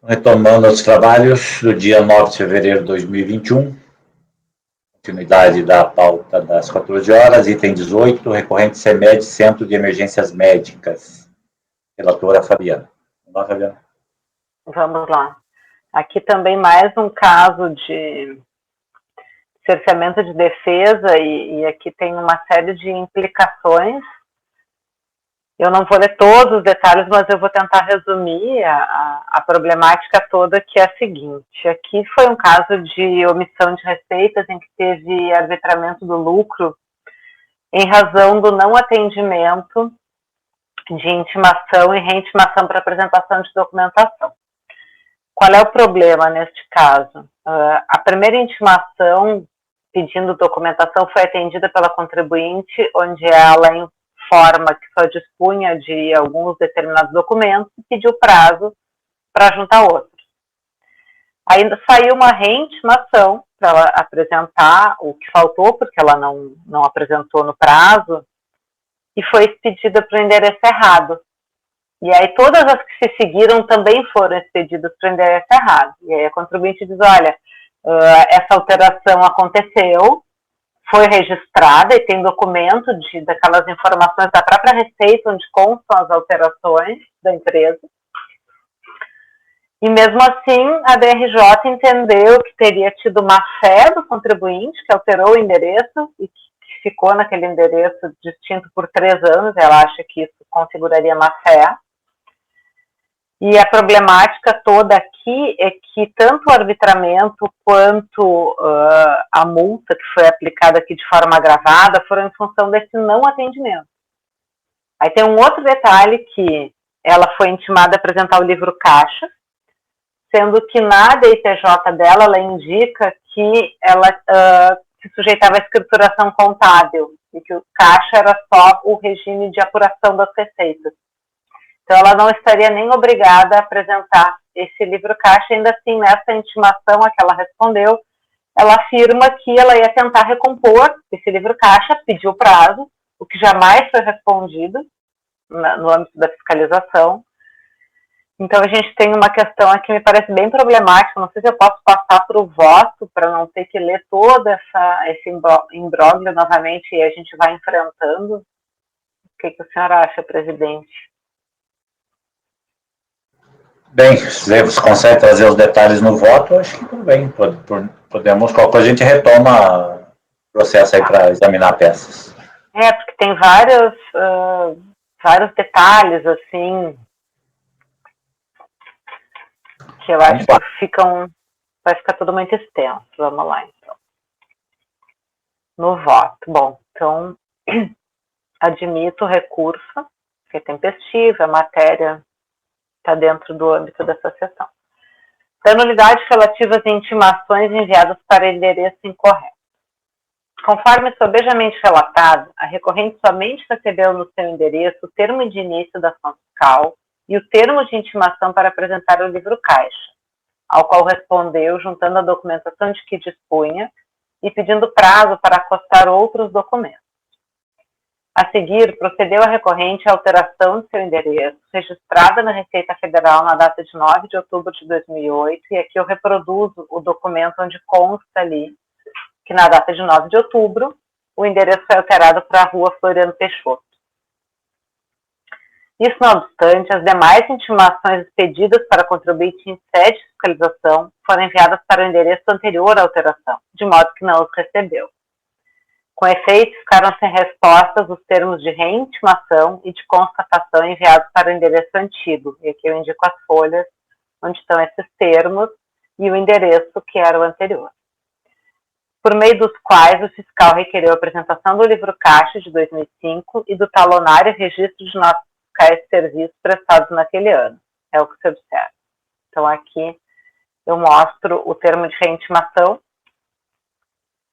Retomando os trabalhos do dia 9 de fevereiro de 2021, continuidade da pauta das 14 horas, item 18, recorrente CEMED, Centro de Emergências Médicas. Relatora Fabiana. Olá, Fabiana. Vamos lá. Aqui também mais um caso de cerceamento de defesa e aqui tem uma série de implicações. Eu não vou ler todos os detalhes, mas eu vou tentar resumir a problemática toda, que é a seguinte. Aqui foi um caso de omissão de receitas em que teve arbitramento do lucro em razão do não atendimento de intimação e reintimação para apresentação de documentação. Qual é o problema neste caso? A primeira intimação pedindo documentação foi atendida pela contribuinte, onde ela informa que só dispunha de alguns determinados documentos e pediu prazo para juntar outros. Ainda saiu uma reintimação para ela apresentar o que faltou, porque ela não apresentou no prazo, e foi expedida para o endereço errado. E aí todas as que se seguiram também foram expedidas para o endereço errado. E aí a contribuinte diz, olha, essa alteração aconteceu, foi registrada e tem documento daquelas informações da própria Receita, onde constam as alterações da empresa. E mesmo assim, a DRJ entendeu que teria tido má fé do contribuinte, que alterou o endereço e que ficou naquele endereço distinto por 3 anos. Ela acha que isso configuraria má fé. E a problemática toda aqui é que tanto o arbitramento quanto a multa que foi aplicada aqui de forma agravada foram em função desse não atendimento. Aí tem um outro detalhe, que ela foi intimada a apresentar o livro caixa, sendo que na DIPJ dela, ela indica que ela se sujeitava à escrituração contábil e que o caixa era só o regime de apuração das receitas. Então, ela não estaria nem obrigada a apresentar esse livro caixa. Ainda assim, nessa intimação a que ela respondeu, ela afirma que ela ia tentar recompor esse livro caixa, pediu prazo, o que jamais foi respondido no âmbito da fiscalização. Então, a gente tem uma questão aqui que me parece bem problemática. Não sei se eu posso passar para o voto, para não ter que ler todo esse imbróglio novamente e a gente vai enfrentando. O que o senhor acha, presidente? Bem, se você consegue trazer os detalhes no voto, acho que tudo bem. Podemos, qualquer coisa a gente retoma o processo aí para examinar peças. Porque tem vários detalhes, assim, que eu acho que vai ficar tudo muito extenso. Vamos lá, então. No voto. Bom, então, admito o recurso, que é tempestivo, a matéria está dentro do âmbito dessa sessão. Penalidades relativas a intimações enviadas para endereço incorreto. Conforme sobejamente relatado, a recorrente somente recebeu no seu endereço o termo de início da ação fiscal e o termo de intimação para apresentar o livro caixa, ao qual respondeu juntando a documentação de que dispunha e pedindo prazo para acostar outros documentos. A seguir, procedeu a recorrente à alteração de seu endereço, registrada na Receita Federal na data de 9 de outubro de 2008, e aqui eu reproduzo o documento onde consta ali que na data de 9 de outubro, o endereço foi alterado para a Rua Floriano Peixoto. Isso não obstante, as demais intimações expedidas para contribuinte em sede de fiscalização foram enviadas para o endereço anterior à alteração, de modo que não os recebeu. Com efeito, ficaram sem respostas os termos de reintimação e de constatação enviados para o endereço antigo. E aqui eu indico as folhas onde estão esses termos e o endereço que era o anterior. Por meio dos quais o fiscal requereu a apresentação do livro caixa de 2005 e do talonário e registro de notas fiscais de serviços prestados naquele ano. É o que se observa. Então, aqui eu mostro o termo de reintimação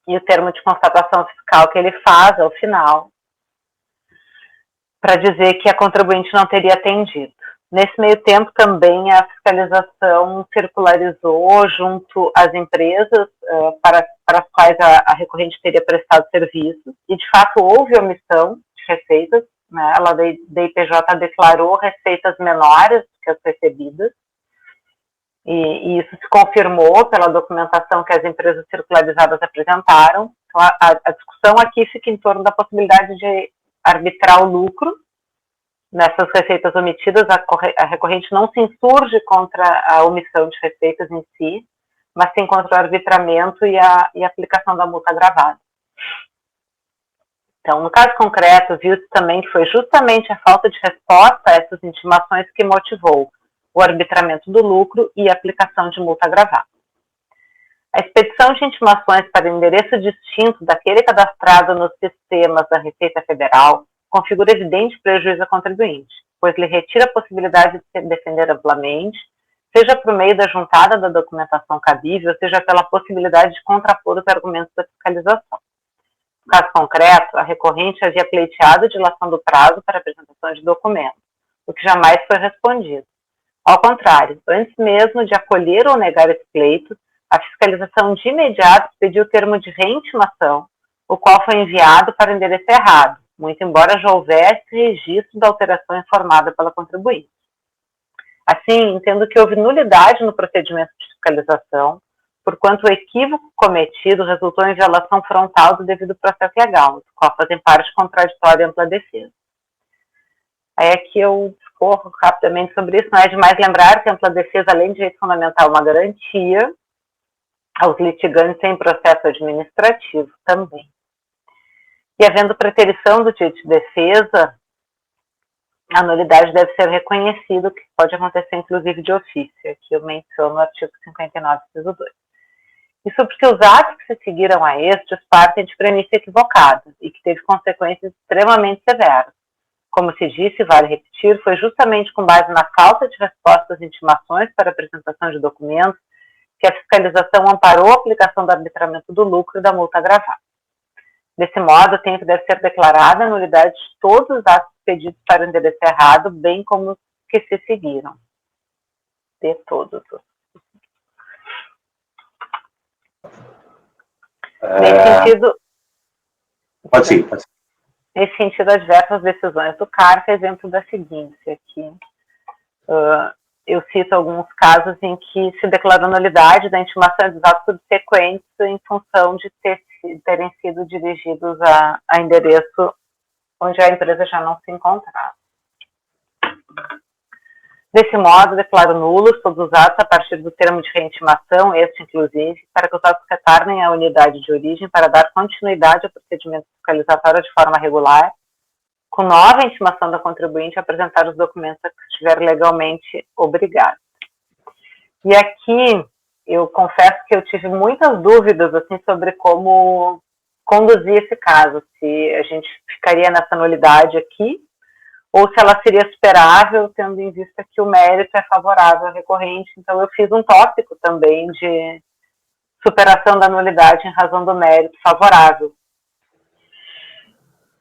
e o termo de constatação fiscal que ele faz ao final, para dizer que a contribuinte não teria atendido. Nesse meio tempo, também a fiscalização circularizou junto às empresas para as quais a recorrente teria prestado serviços, e de fato houve omissão de receitas, né? Ela da IPJ declarou receitas menores que as recebidas, E isso se confirmou pela documentação que as empresas circularizadas apresentaram. Então, a discussão aqui fica em torno da possibilidade de arbitrar o lucro nessas receitas omitidas. A recorrente não se insurge contra a omissão de receitas em si, mas sim contra o arbitramento e a aplicação da multa agravada. Então, no caso concreto, viu-se também que foi justamente a falta de resposta a essas intimações que motivou o arbitramento do lucro e a aplicação de multa agravada. A expedição de intimações para endereço distinto daquele cadastrado nos sistemas da Receita Federal configura evidente prejuízo ao contribuinte, pois lhe retira a possibilidade de se defender amplamente, seja por meio da juntada da documentação cabível, seja pela possibilidade de contrapor os argumentos da fiscalização. No caso concreto, a recorrente havia pleiteado a dilação do prazo para apresentação de documentos, o que jamais foi respondido. Ao contrário, antes mesmo de acolher ou negar esse pleito, a fiscalização de imediato pediu o termo de reintimação, o qual foi enviado para o endereço errado, muito embora já houvesse registro da alteração informada pela contribuinte. Assim, entendo que houve nulidade no procedimento de fiscalização, porquanto o equívoco cometido resultou em violação frontal do devido processo legal, do qual fazem parte contraditória e ampla defesa. Aí aqui eu discorro rapidamente sobre isso. Não é demais lembrar que a ampla defesa, além de direito fundamental, é uma garantia aos litigantes em processo administrativo também. E havendo preterição do direito de defesa, a nulidade deve ser reconhecida, o que pode acontecer inclusive de ofício. Aqui eu menciono o artigo 59, inciso 2. Isso porque os atos que se seguiram a estes partem de premissa equivocada e que teve consequências extremamente severas. Como se disse, vale repetir, foi justamente com base na falta de resposta às intimações para apresentação de documentos que a fiscalização amparou a aplicação do arbitramento do lucro e da multa agravada. Desse modo, tem que deve ser declarada a nulidade de todos os atos pedidos para o endereço errado, bem como os que se seguiram. De todos. Nesse sentido, pode ser. Nesse sentido, as diversas decisões do CARF, exemplo da seguinte, aqui eu cito alguns casos em que se declarou nulidade da intimação dos atos subsequentes em função de terem sido dirigidos a endereço onde a empresa já não se encontrava. Desse modo, declaro nulos todos os atos a partir do termo de reintimação, este inclusive, para que os atos retornem à unidade de origem para dar continuidade ao procedimento fiscalizatório de forma regular, com nova intimação da contribuinte a apresentar os documentos a que estiver legalmente obrigado. E aqui, eu confesso que eu tive muitas dúvidas assim, sobre como conduzir esse caso, se a gente ficaria nessa nulidade aqui, ou se ela seria superável, tendo em vista que o mérito é favorável ao recorrente. Então, eu fiz um tópico também de superação da nulidade em razão do mérito favorável,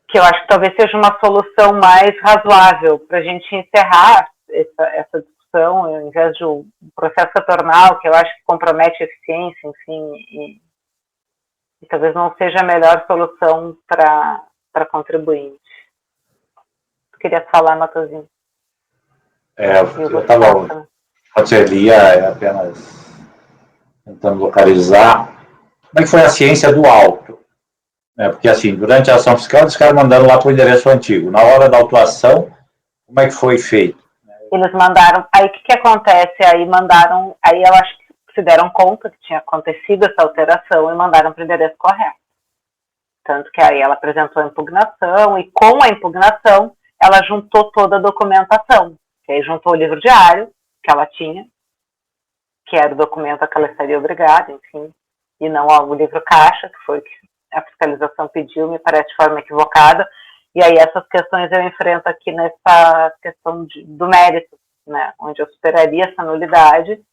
que eu acho que talvez seja uma solução mais razoável para a gente encerrar essa discussão, ao invés de um processo retornal, que eu acho que compromete a eficiência, enfim, e talvez não seja a melhor solução para contribuinte. Queria falar, Matosinho. Eu estava, pode ser, lia apenas tentando localizar como é que foi a ciência do auto. Porque, assim, durante a ação fiscal, eles ficaram mandando lá para o endereço antigo. Na hora da autuação, como é que foi feito? Eles mandaram, aí o que acontece? Aí eu acho que se deram conta que tinha acontecido essa alteração e mandaram para o endereço correto. Tanto que aí ela apresentou a impugnação e com a impugnação ela juntou toda a documentação. Que aí juntou o livro diário que ela tinha, que era o documento a que ela estaria obrigada, enfim, e não o livro caixa, que foi o que a fiscalização pediu, me parece de forma equivocada. E aí essas questões eu enfrento aqui nessa questão do mérito, né, onde eu superaria essa nulidade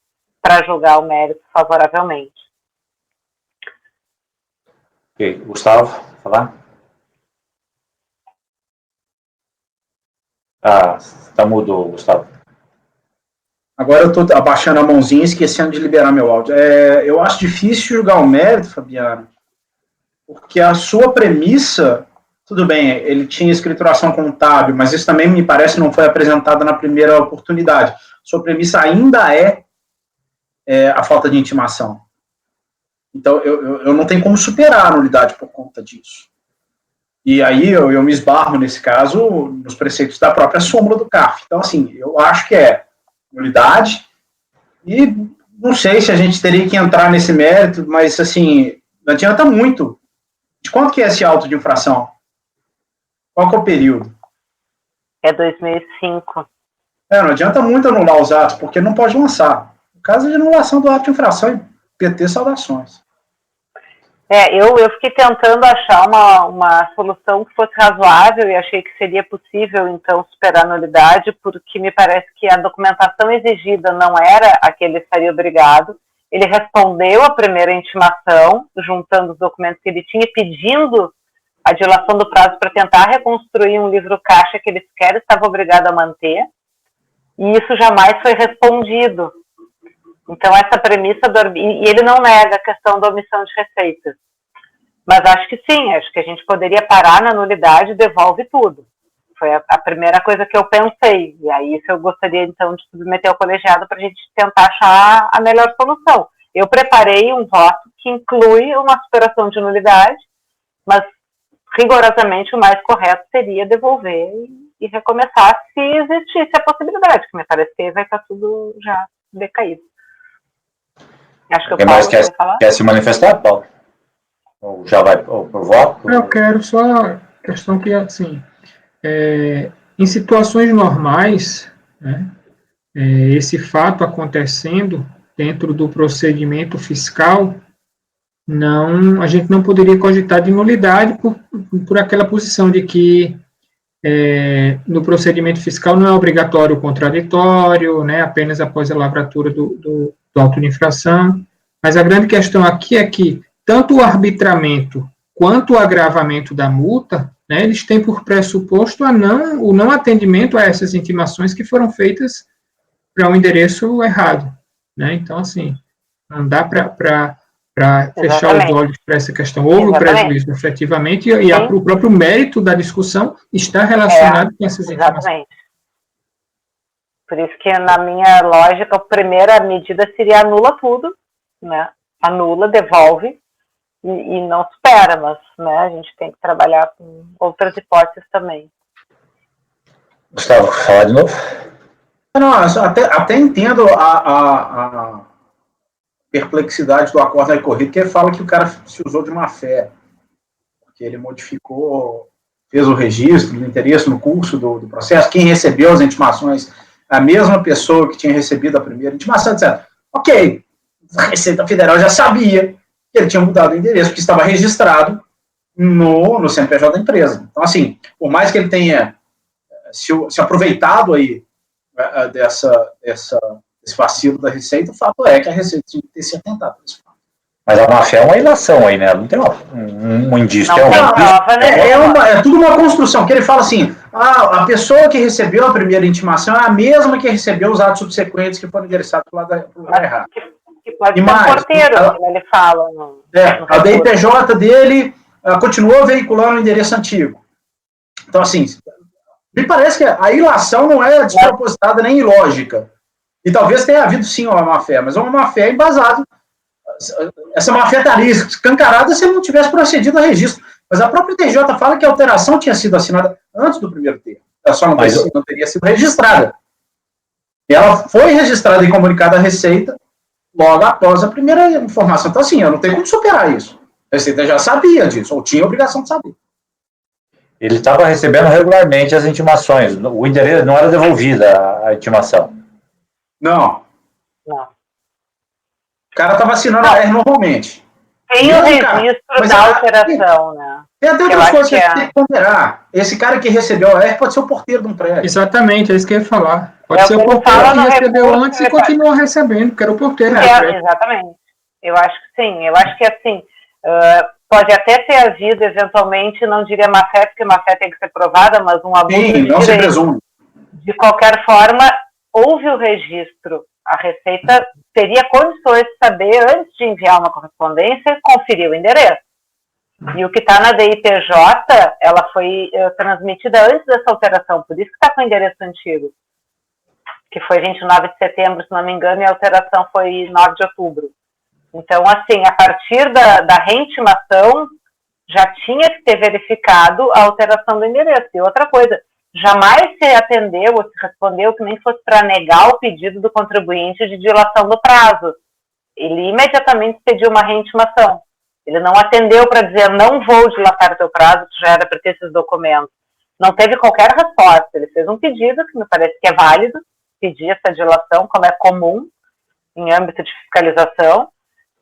para julgar o mérito favoravelmente. Ok. Gustavo, falar? Tá mudo, Gustavo. Agora eu estou abaixando a mãozinha e esquecendo de liberar meu áudio. Eu acho difícil julgar o mérito, Fabiano, porque a sua premissa, tudo bem, ele tinha escrituração contábil, mas isso também me parece não foi apresentado na primeira oportunidade. Sua premissa ainda é a falta de intimação. Então, eu não tenho como superar a nulidade por conta disso. E aí eu me esbarro, nesse caso, nos preceitos da própria súmula do CARF. Então, assim, eu acho que é nulidade, e não sei se a gente teria que entrar nesse mérito, mas, assim, não adianta muito. De quanto que é esse auto de infração? Qual que é o período? É 2005. Não adianta muito anular os atos, porque não pode lançar. No caso de anulação do ato de infração, PT, saudações. Eu fiquei tentando achar uma solução que fosse razoável e achei que seria possível, então, superar a nulidade, porque me parece que a documentação exigida não era a que ele estaria obrigado. Ele respondeu à primeira intimação, juntando os documentos que ele tinha, pedindo a dilação do prazo para tentar reconstruir um livro caixa que ele sequer estava obrigado a manter, e isso jamais foi respondido. Então, essa premissa, e ele não nega a questão da omissão de receitas. Mas acho que sim, acho que a gente poderia parar na nulidade e devolve tudo. Foi a primeira coisa que eu pensei. E aí, isso eu gostaria, então, de submeter ao colegiado para a gente tentar achar a melhor solução. Eu preparei um voto que inclui uma superação de nulidade, mas, rigorosamente, o mais correto seria devolver e recomeçar se existisse a possibilidade, que me parece que vai estar tudo já decaído. Acho que o Paulo quer se manifestar, Paulo? Ou já vai por voto? Eu quero só a questão que, assim, em situações normais, né, esse fato acontecendo dentro do procedimento fiscal, a gente não poderia cogitar de nulidade por aquela posição de que no procedimento fiscal não é obrigatório o contraditório, né, apenas após a lavratura do auto de infração. Mas a grande questão aqui é que tanto o arbitramento quanto o agravamento da multa, né, eles têm por pressuposto o não atendimento a essas intimações que foram feitas para um endereço errado. Né? Então, assim, não dá para fechar os olhos para essa questão. Houve o prejuízo, efetivamente, e o próprio mérito da discussão está relacionado com essas intimações. Exatamente. Por isso que, na minha lógica, a primeira medida seria anula tudo, né? Anula, devolve e não supera, mas, né, a gente tem que trabalhar com outras hipóteses também. Gustavo, falar de novo? Não, até entendo a perplexidade do acordo recorrido, que ele fala que o cara se usou de má fé, porque ele modificou, fez o registro do interesse no curso do processo, quem recebeu as intimações, a mesma pessoa que tinha recebido a primeira intimação, etc. Ok, a Receita Federal já sabia que ele tinha mudado o endereço, porque estava registrado no CNPJ da empresa. Então, assim, por mais que ele tenha se aproveitado aí desse vacilo da Receita, o fato é que a Receita tinha que ter se atentado a isso. Mas a má-fé é uma ilação aí, né? Não tem um indício. É tudo uma construção, que ele fala assim, a pessoa que recebeu a primeira intimação é a mesma que recebeu os atos subsequentes que foram endereçados pro lado errado. Que pode ser um porteiro, como ele fala. A DIPJ dele continuou veiculando o endereço antigo. Então, assim, me parece que a ilação não é despropositada nem ilógica. E talvez tenha havido, sim, uma má-fé, mas uma má-fé embasada. Essa má-fé estaria escancarada se ele não tivesse procedido a registro. Mas a própria TJ fala que a alteração tinha sido assinada antes do primeiro termo. Ela só não teria sido registrada. E ela foi registrada e comunicada à Receita logo após a primeira informação. Então, assim, eu não tenho como superar isso. A Receita já sabia disso, ou tinha a obrigação de saber. Ele estava recebendo regularmente as intimações. O endereço não era devolvida a intimação. Não. O cara estava assinando a R normalmente. Tem o registro da alteração, né? Tem até outras coisas que a gente tem que ponderar. Esse cara que recebeu a R pode ser o porteiro de um prédio. Exatamente, é isso que eu ia falar. Pode ser o porteiro que recebeu antes e continua recebendo, porque era o porteiro. Exatamente. Eu acho que sim. Eu acho que, assim, pode até ter havido, eventualmente, não diria má-fé, porque má-fé tem que ser provada, mas um abuso de não se presume. De qualquer forma, houve o registro. A Receita teria condições de saber, antes de enviar uma correspondência, conferir o endereço. E o que está na DIPJ, ela foi transmitida antes dessa alteração, por isso que está com o endereço antigo. que foi 29 de setembro, se não me engano, e a alteração foi 9 de outubro. Então, assim, a partir da reintimação, já tinha que ter verificado a alteração do endereço. E outra coisa, jamais se atendeu ou se respondeu que nem fosse para negar o pedido do contribuinte de dilação do prazo. Ele imediatamente pediu uma reintimação. Ele não atendeu para dizer, não vou dilatar o teu prazo, tu já era para ter esses documentos. Não teve qualquer resposta. Ele fez um pedido, que me parece que é válido, pedir essa dilação, como é comum em âmbito de fiscalização,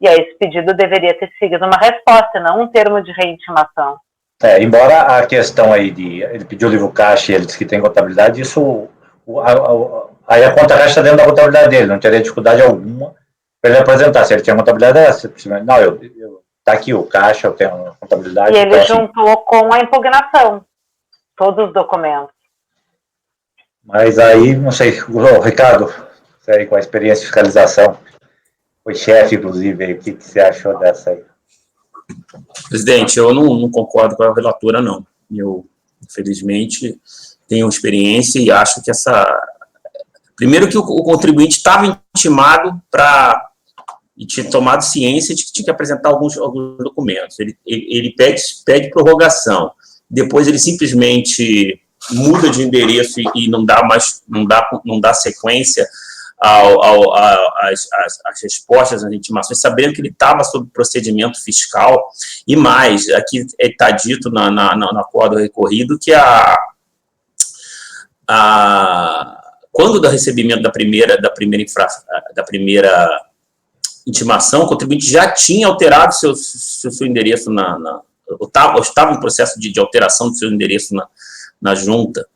e aí esse pedido deveria ter seguido uma resposta, não um termo de reintimação. Embora a questão aí ele pediu o livro caixa e ele disse que tem contabilidade, isso, aí a conta caixa está dentro da contabilidade dele, não teria dificuldade alguma para ele apresentar. Se ele tinha contabilidade, não, tá aqui o caixa, eu tenho a contabilidade. E ele juntou com a impugnação todos os documentos. Mas aí, não sei, Ricardo, você aí com a experiência de fiscalização, foi chefe, inclusive, aí, o que você achou dessa aí? Presidente, eu não concordo com a relatora, não. Eu, infelizmente, tenho experiência e acho que primeiro que o contribuinte estava intimado e tinha tomado ciência de que tinha que apresentar alguns documentos. Ele pede prorrogação. Depois ele simplesmente muda de endereço e não dá sequência as respostas às intimações, sabendo que ele estava sob procedimento fiscal, e mais, aqui está dito no acordo recorrido que quando do recebimento da primeira intimação, o contribuinte já tinha alterado seu endereço estava em processo de alteração do seu endereço na junta.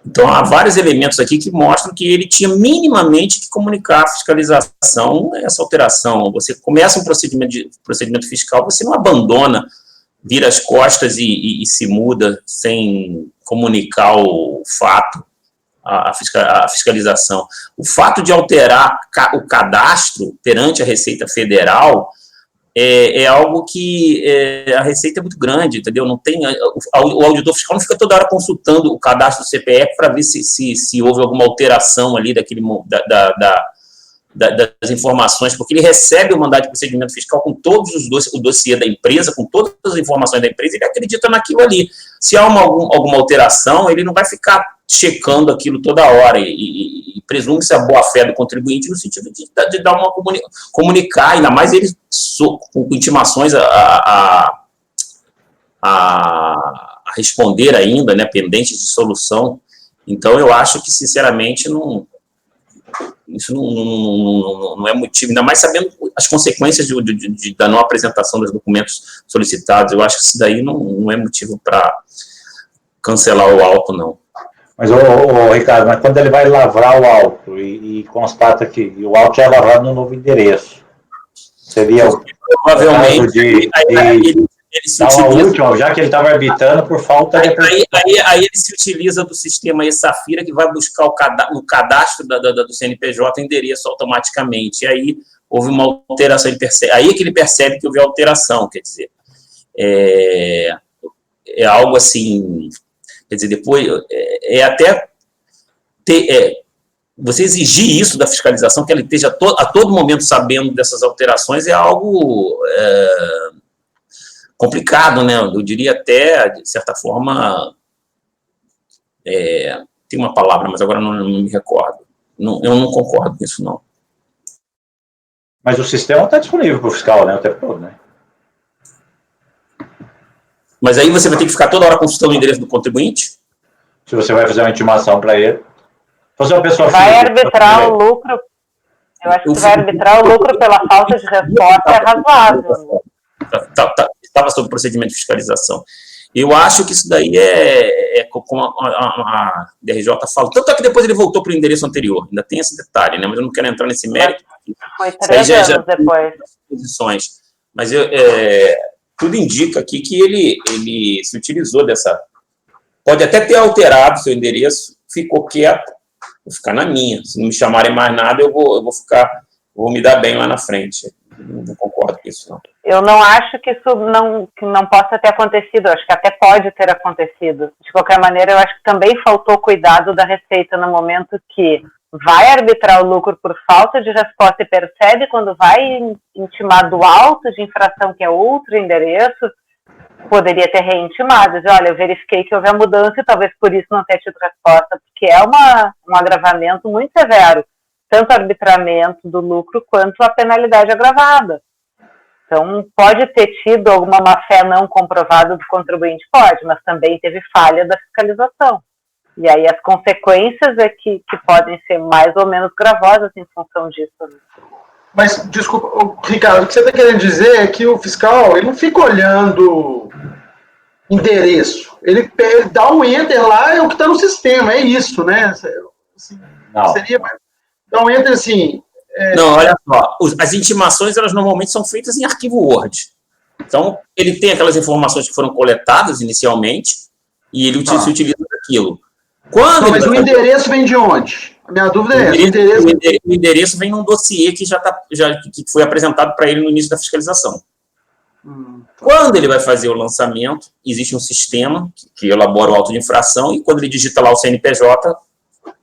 Então, há vários elementos aqui que mostram que ele tinha minimamente que comunicar à fiscalização essa alteração. Você começa um procedimento fiscal, você não abandona, vira as costas e se muda sem comunicar o fato à fiscalização. O fato de alterar o cadastro perante a Receita Federal é algo que a Receita é muito grande, entendeu? Não tem, o auditor fiscal não fica toda hora consultando o cadastro do CPF para ver se houve alguma alteração ali das informações, porque ele recebe o mandado de procedimento fiscal com todos o dossiê da empresa, com todas as informações da empresa, ele acredita naquilo ali. Se há alguma alteração, ele não vai ficar checando aquilo toda hora e presume-se a boa-fé do contribuinte no sentido de dar uma comunicar, ainda mais ele com intimações a responder ainda, né, pendentes de solução. Então, eu acho que, sinceramente, isso não é motivo, ainda mais sabendo as consequências da não apresentação dos documentos solicitados. Eu acho que isso daí não é motivo para cancelar o auto, não. Mas, Ricardo, mas quando ele vai lavrar o auto e constata que o auto já é lavrado no novo endereço, seria provavelmente ele se utiliza, já que ele estava arbitrando por falta de... Aí ele se utiliza do sistema e-Safira, que vai buscar no cadastro do CNPJ o endereço automaticamente. E aí houve uma alteração, aí é que ele percebe que houve alteração, quer dizer, é algo assim, quer dizer, depois até você exigir isso da fiscalização, que ela esteja a todo momento sabendo dessas alterações, é algo complicado, né? Eu diria até, de certa forma, tem uma palavra, mas agora não me recordo. Eu não concordo com isso, não. Mas o sistema está disponível para o fiscal, né, o tempo todo, né? Mas aí você vai ter que ficar toda hora consultando o endereço do contribuinte? Se você vai fazer uma intimação para ele. Você é uma pessoa vai arbitrar o lucro. Eu acho que vai arbitrar o lucro pela falta de resposta é razoável. Estava sob procedimento de fiscalização. Eu acho que isso daí como a DRJ fala. Tanto é que depois ele voltou para o endereço anterior. Ainda tem esse detalhe, né? Mas eu não quero entrar nesse mérito. Foi 3 anos depois. Posições. Mas tudo indica aqui que ele se utilizou dessa... Pode até ter alterado seu endereço, ficou quieto, vou ficar na minha. Se não me chamarem mais nada, eu vou me dar bem lá na frente. Não concordo com isso, não. Eu não acho que isso não possa ter acontecido. Eu acho que até pode ter acontecido. De qualquer maneira, eu acho que também faltou cuidado da Receita no momento que vai arbitrar o lucro por falta de resposta e percebe quando vai intimar do auto de infração, que é outro endereço, poderia ter reintimado. Diz, olha, eu verifiquei que houve a mudança e talvez por isso não tenha tido resposta, porque é um agravamento muito severo, tanto o arbitramento do lucro quanto a penalidade agravada. Então, pode ter tido alguma má-fé não comprovada do contribuinte? Pode, mas também teve falha da fiscalização. E aí as consequências é que podem ser mais ou menos gravosas em função disso. Mas, desculpa, Ricardo, o que você está querendo dizer é que o fiscal ele não fica olhando endereço. Ele dá um enter lá, é o que está no sistema, é isso, né? Assim, Não. Seria, dá um enter assim... Não, olha só, as intimações, elas normalmente são feitas em arquivo Word. Então, ele tem aquelas informações que foram coletadas inicialmente e ele se utiliza daquilo. Quando mas o endereço vem de onde? A minha dúvida é essa. O endereço vem num dossiê que que foi apresentado para ele no início da fiscalização. Quando ele vai fazer o lançamento, existe um sistema que elabora o auto de infração e quando ele digita lá o CNPJ,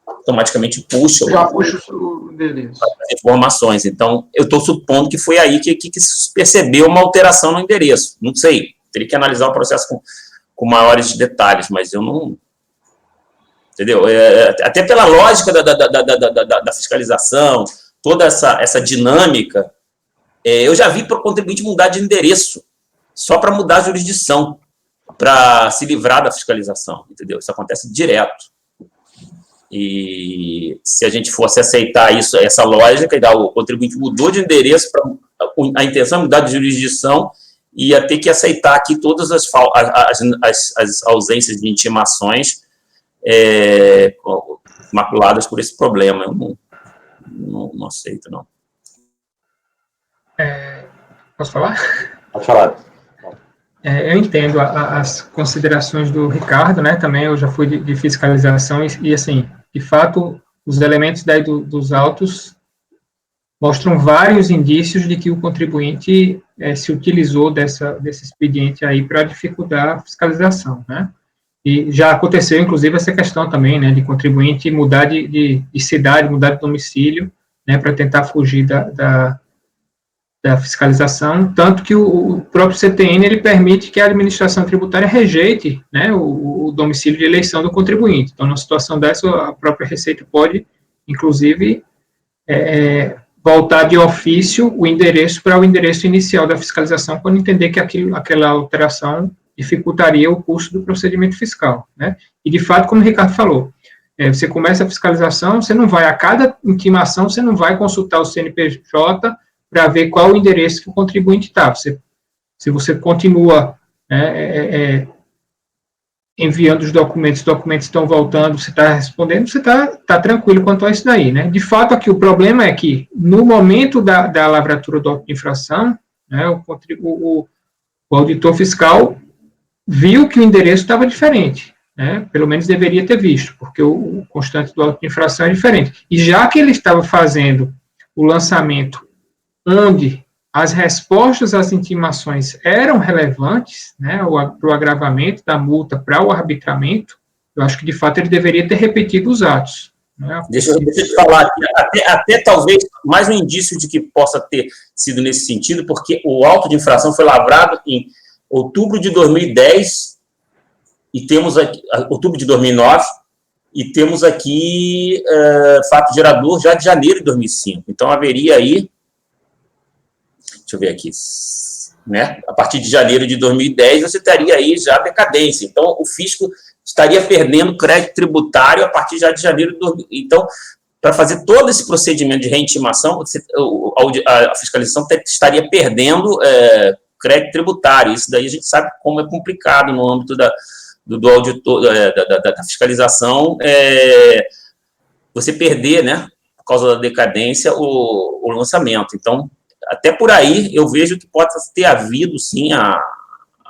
automaticamente puxa o endereço. As informações. Então, eu estou supondo que foi aí que se percebeu uma alteração no endereço. Não sei, teria que analisar o processo com maiores detalhes, mas eu não... Entendeu? Até pela lógica da fiscalização, toda essa dinâmica, eu já vi para o contribuinte mudar de endereço, só para mudar a jurisdição, para se livrar da fiscalização, entendeu? Isso acontece direto. E se a gente fosse aceitar isso, essa lógica, e o contribuinte mudou de endereço, a intenção é mudar de jurisdição, ia ter que aceitar aqui todas as ausências de intimações maculadas por esse problema. Eu não aceito, não. Posso falar? Pode falar. Eu entendo as considerações do Ricardo, né? Também eu já fui de fiscalização e assim, de fato, os elementos daí dos autos mostram vários indícios de que o contribuinte se utilizou desse expediente aí para dificultar a fiscalização, né? E já aconteceu, inclusive, essa questão também, né, de contribuinte mudar de cidade, mudar de domicílio, né, para tentar fugir da fiscalização, tanto que o próprio CTN, ele permite que a administração tributária rejeite, né, o domicílio de eleição do contribuinte. Então, numa situação dessa, a própria Receita pode, inclusive, voltar de ofício o endereço para o endereço inicial da fiscalização, quando entender que aquela alteração dificultaria o curso do procedimento fiscal, né? E, de fato, como o Ricardo falou, você começa a fiscalização, você não vai, a cada intimação, você não vai consultar o CNPJ para ver qual o endereço que o contribuinte está. Se você continua enviando os documentos estão voltando, você está respondendo, você está tranquilo quanto a isso daí, né? De fato, aqui o problema é que, no momento da lavratura do auto de infração, né, o auditor fiscal viu que o endereço estava diferente, né? Pelo menos deveria ter visto, porque o constante do auto de infração é diferente. E já que ele estava fazendo o lançamento onde as respostas às intimações eram relevantes, né, para o agravamento da multa para o arbitramento, eu acho que, de fato, ele deveria ter repetido os atos. Né? Deixa eu te falar aqui, até talvez mais um indício de que possa ter sido nesse sentido, porque o auto de infração foi lavrado em outubro de 2010, e temos aqui, outubro de 2009, e temos aqui fato gerador já de janeiro de 2005. Então, haveria aí, deixa eu ver aqui, né? A partir de janeiro de 2010, você teria aí já decadência. Então, o fisco estaria perdendo crédito tributário a partir já de janeiro de 2000. Então, para fazer todo esse procedimento de reintimação, a fiscalização estaria perdendo crédito tributário. Isso daí a gente sabe como é complicado no âmbito do auditor, da fiscalização, você perder, né, por causa da decadência, o lançamento. Então, até por aí, eu vejo que pode ter havido, sim, a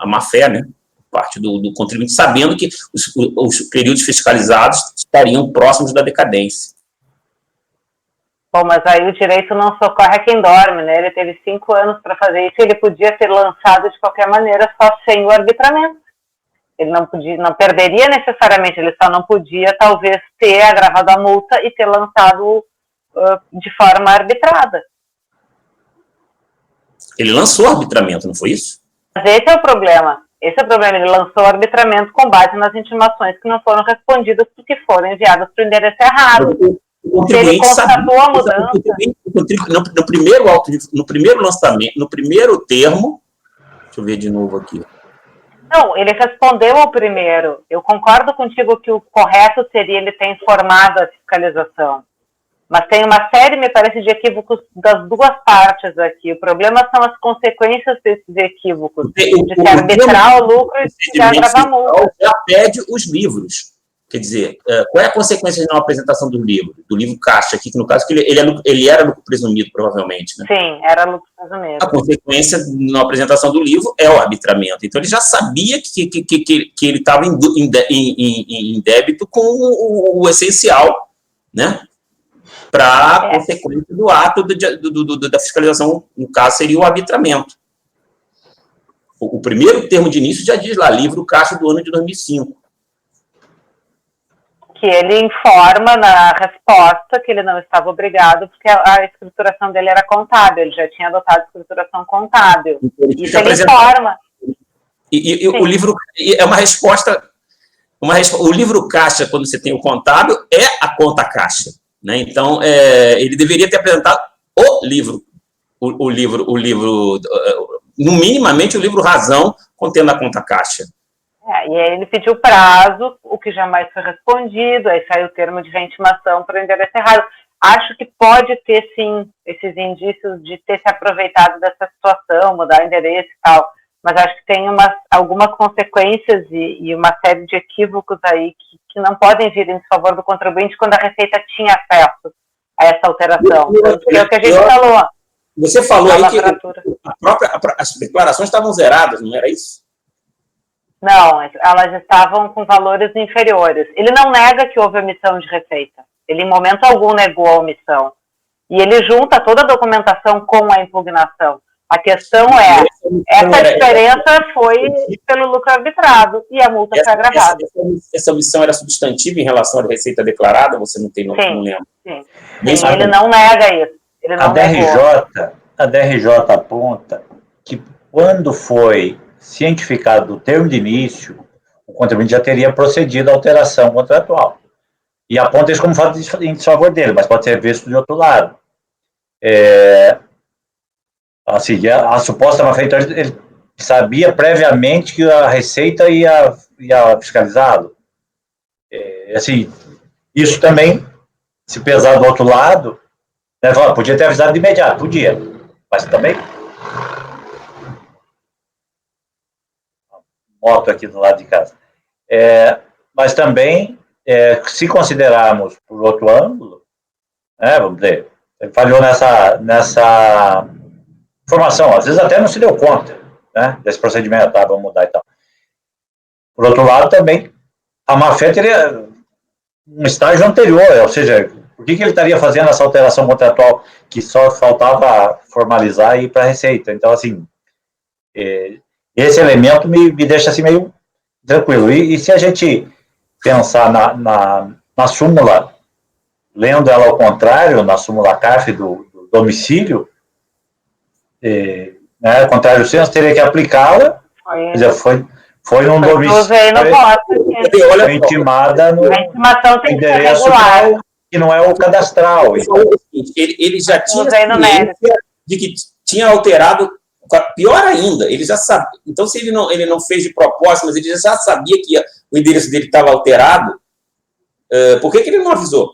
má-fé, né, por parte do contribuinte, sabendo que os períodos fiscalizados estariam próximos da decadência. Bom, mas aí o direito não socorre a quem dorme, né? Ele teve 5 anos para fazer isso e ele podia ter lançado de qualquer maneira, só sem o arbitramento. Ele não perderia necessariamente, ele só não podia, talvez, ter agravado a multa e ter lançado de forma arbitrada. Ele lançou arbitramento, não foi isso? Mas esse é o problema. Esse é o problema. Ele lançou o arbitramento com base nas intimações que não foram respondidas porque foram enviadas para o endereço errado. Se ele constatou a mudança... No primeiro lançamento, no primeiro termo... Deixa eu ver de novo aqui. Não, ele respondeu ao primeiro. Eu concordo contigo que o correto seria ele ter informado a fiscalização. Mas tem uma série, me parece, de equívocos das duas partes aqui. O problema são as consequências desses equívocos, de se arbitrar o lucro e de se agravar a multa. Já pede os livros. Quer dizer, qual é a consequência de não apresentação do livro caixa aqui, que no caso ele era lucro presumido, provavelmente, né? Sim, era lucro presumido. A consequência de não apresentação do livro é o arbitramento. Então, ele já sabia que ele estava em débito com o essencial, né? Para a consequência do ato da fiscalização, no caso, seria o arbitramento. O primeiro termo de início já diz lá, livro caixa do ano de 2005. Que ele informa na resposta que ele não estava obrigado, porque a escrituração dele era contábil, ele já tinha adotado a escrituração contábil. Isso ele informa. E o livro é uma resposta, o livro caixa, quando você tem o contábil, é a conta caixa, né? Então, ele deveria ter apresentado o livro, no minimamente o livro razão, contendo a conta caixa. E aí ele pediu prazo, o que jamais foi respondido, aí saiu o termo de reintimação para o endereço errado. Acho que pode ter, sim, esses indícios de ter se aproveitado dessa situação, mudar o endereço e tal, mas acho que tem algumas consequências e uma série de equívocos aí que não podem vir em desfavor do contribuinte quando a Receita tinha acesso a essa alteração. Porque é o que a gente falou. Você falou aí que as declarações estavam zeradas, não era isso? Não, elas estavam com valores inferiores. Ele não nega que houve omissão de receita. Ele, em momento algum, negou a omissão. E ele junta toda a documentação com a impugnação. A questão é, essa diferença foi pelo lucro arbitrado e a multa foi agravada. Essa omissão era substantiva em relação à receita declarada? Você não tem não lembra? Sim. Ele não nega isso. Ele não a DRJ aponta que quando foi cientificado do termo de início, o contribuinte já teria procedido à alteração contratual. E aponta isso como fato em desfavor dele, mas pode ser visto de outro lado. Assim, a suposta má-feitoria, ele sabia previamente que a Receita ia fiscalizá-lo. Assim, isso também, se pesar do outro lado, né, podia ter avisado de imediato, podia, mas também... moto aqui do lado de casa. Mas também, se considerarmos por outro ângulo, vamos dizer, ele falhou nessa informação, às vezes até não se deu conta, né, desse procedimento, vamos mudar e tal. Por outro lado, também, a má-fé teria um estágio anterior, ou seja, por que ele estaria fazendo essa alteração contratual que só faltava formalizar e ir para a Receita? Então, assim, esse elemento me deixa assim meio tranquilo. E se a gente pensar na súmula, lendo ela ao contrário, na súmula CARF do domicílio, né, contrário senso, teria que aplicá-la, quer dizer, foi num domicílio, foi intimada no endereço que não é o cadastral. Ele já tinha ciência de que tinha alterado. Pior ainda, ele já sabia. Então, se ele não fez de propósito, mas ele já sabia que o endereço dele estava alterado, por que ele não avisou?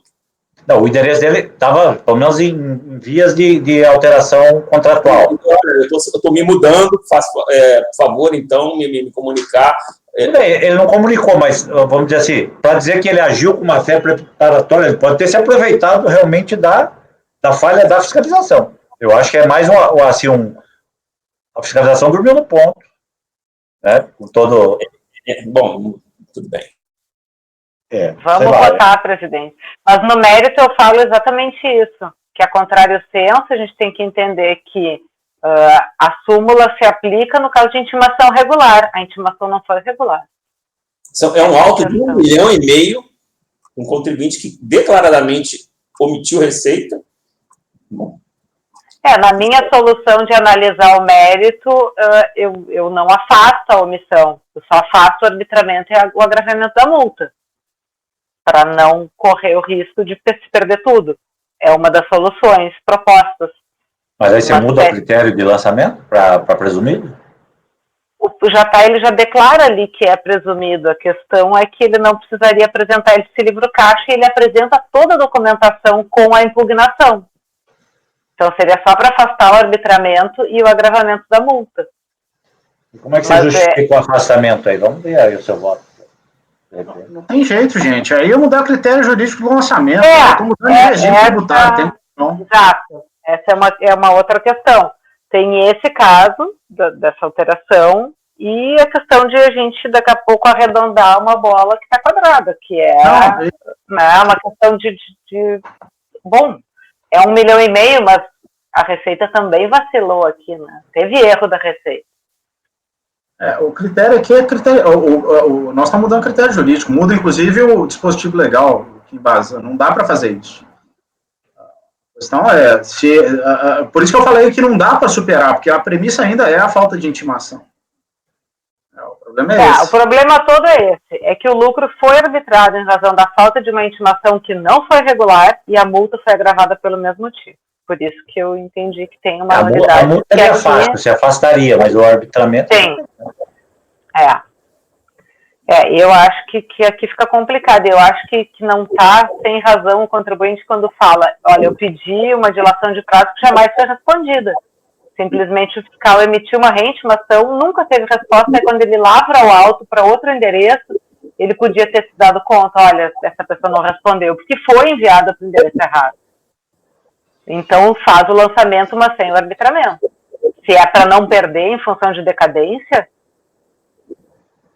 Não, o endereço dele estava, pelo menos, em vias de alteração contratual. Eu estou me mudando, por favor, então, me comunicar. Ele não comunicou, mas, vamos dizer assim, para dizer que ele agiu com uma fé preparatória, ele pode ter se aproveitado realmente da falha da fiscalização. Eu acho que é mais a fiscalização dormiu no ponto, né? Com todo... Bom, tudo bem. Vamos votar, presidente. Mas no mérito eu falo exatamente isso, que a contrário senso a gente tem que entender que a súmula se aplica no caso de intimação regular. A intimação não foi regular. É um auto de 1,5 milhão, um contribuinte que declaradamente omitiu receita. Na minha solução de analisar o mérito, eu não afasto a omissão, eu só afasto o arbitramento e o agravamento da multa, para não correr o risco de se perder tudo. É uma das soluções propostas. Mas aí você muda o critério de lançamento para presumido? O JA, ele já declara ali que é presumido. A questão é que ele não precisaria apresentar esse livro caixa e ele apresenta toda a documentação com a impugnação. Então, seria só para afastar o arbitramento e o agravamento da multa. E como é que você justifica o afastamento aí? Vamos ver aí o seu voto. Não tem jeito, gente. Aí eu mudar o critério jurídico do lançamento. Eu estou mudando de regime tributário. Exato. Essa é uma outra questão. Tem esse caso dessa alteração e a questão de a gente, daqui a pouco, arredondar uma bola que está quadrada, que é uma questão de... Bom, é 1,5 milhão, mas a Receita também vacilou aqui, né? Teve erro da Receita. O critério aqui é critério. Nós estamos mudando o critério jurídico, muda inclusive o dispositivo legal que embasa. Não dá para fazer isso. A questão por isso que eu falei que não dá para superar, porque a premissa ainda é a falta de intimação. O problema é esse. O problema todo é esse, é que o lucro foi arbitrado em razão da falta de uma intimação que não foi regular e a multa foi agravada pelo mesmo motivo. Por isso que eu entendi que tem uma unidade. A multa é fácil, se afastaria, mas o arbitramento... Tem. Eu acho que aqui fica complicado. Eu acho que não está sem razão o contribuinte quando fala, olha, eu pedi uma dilação de prazo que jamais foi respondida. Simplesmente o fiscal emitiu uma reintimação, nunca teve resposta, e quando ele lavra o auto para outro endereço, ele podia ter se dado conta, olha, essa pessoa não respondeu, porque foi enviada para o endereço errado. Então faz o lançamento, mas sem o arbitramento. Se é para não perder em função de decadência,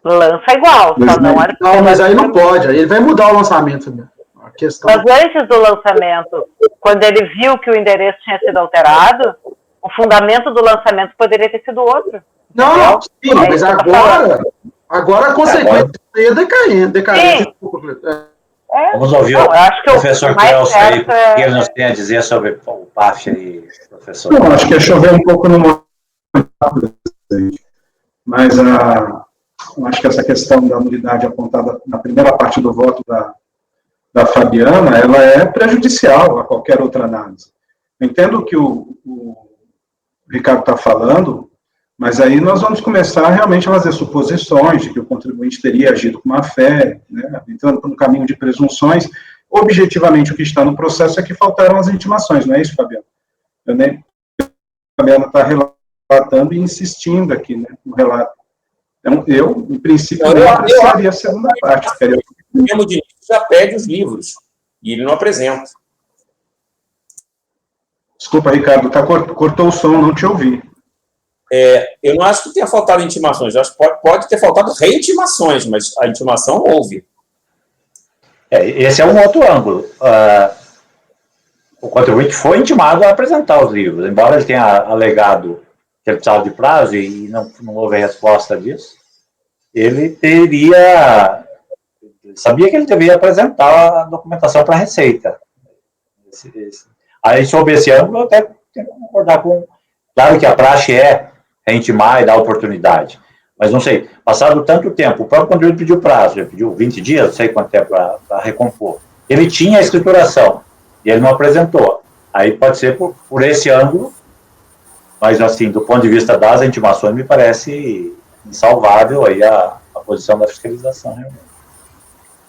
lança igual, só não arbitramento. Não, mas aí não pode, aí ele vai mudar o lançamento, né? A questão... Mas antes do lançamento, quando ele viu que o endereço tinha sido alterado, o fundamento do lançamento poderia ter sido outro. Não, sim, mas agora a consequência é decadente. Vamos ouvir o professor Kelso aí, o que ele nos tem a dizer sobre o PAF aí, professor. Não, acho que é chover um pouco no mas acho que essa questão da nulidade apontada na primeira parte do voto da Fabiana, ela é prejudicial a qualquer outra análise. Eu entendo que o Ricardo está falando, mas aí nós vamos começar realmente a fazer suposições de que o contribuinte teria agido com má fé, né, entrando por um caminho de presunções. Objetivamente, o que está no processo é que faltaram as intimações, não é isso, Fabiano? A Fabiana está relatando e insistindo aqui, né, no relato. Então, eu, em princípio, não apreciaria a segunda parte. O mesmo Diniz já pede os livros, e ele não apresenta. Desculpa, Ricardo, cortou o som, não te ouvi. Eu não acho que tenha faltado intimações, eu acho que pode ter faltado reintimações, mas a intimação houve. Esse é um outro ângulo. O contribuinte foi intimado a apresentar os livros, embora ele tenha alegado que ele precisava de prazo e não houve resposta disso, ele sabia que ele deveria apresentar a documentação para a Receita. Aí, sob esse ângulo, eu até tenho que concordar com... Claro que a praxe é reintimar e dar oportunidade, mas não sei, passado tanto tempo, o próprio contribuinte pediu prazo, ele pediu 20 dias, não sei quanto tempo para recompor. Ele tinha a escrituração e ele não apresentou. Aí pode ser por esse ângulo, mas, assim, do ponto de vista das intimações, me parece insalvável aí a posição da fiscalização, realmente.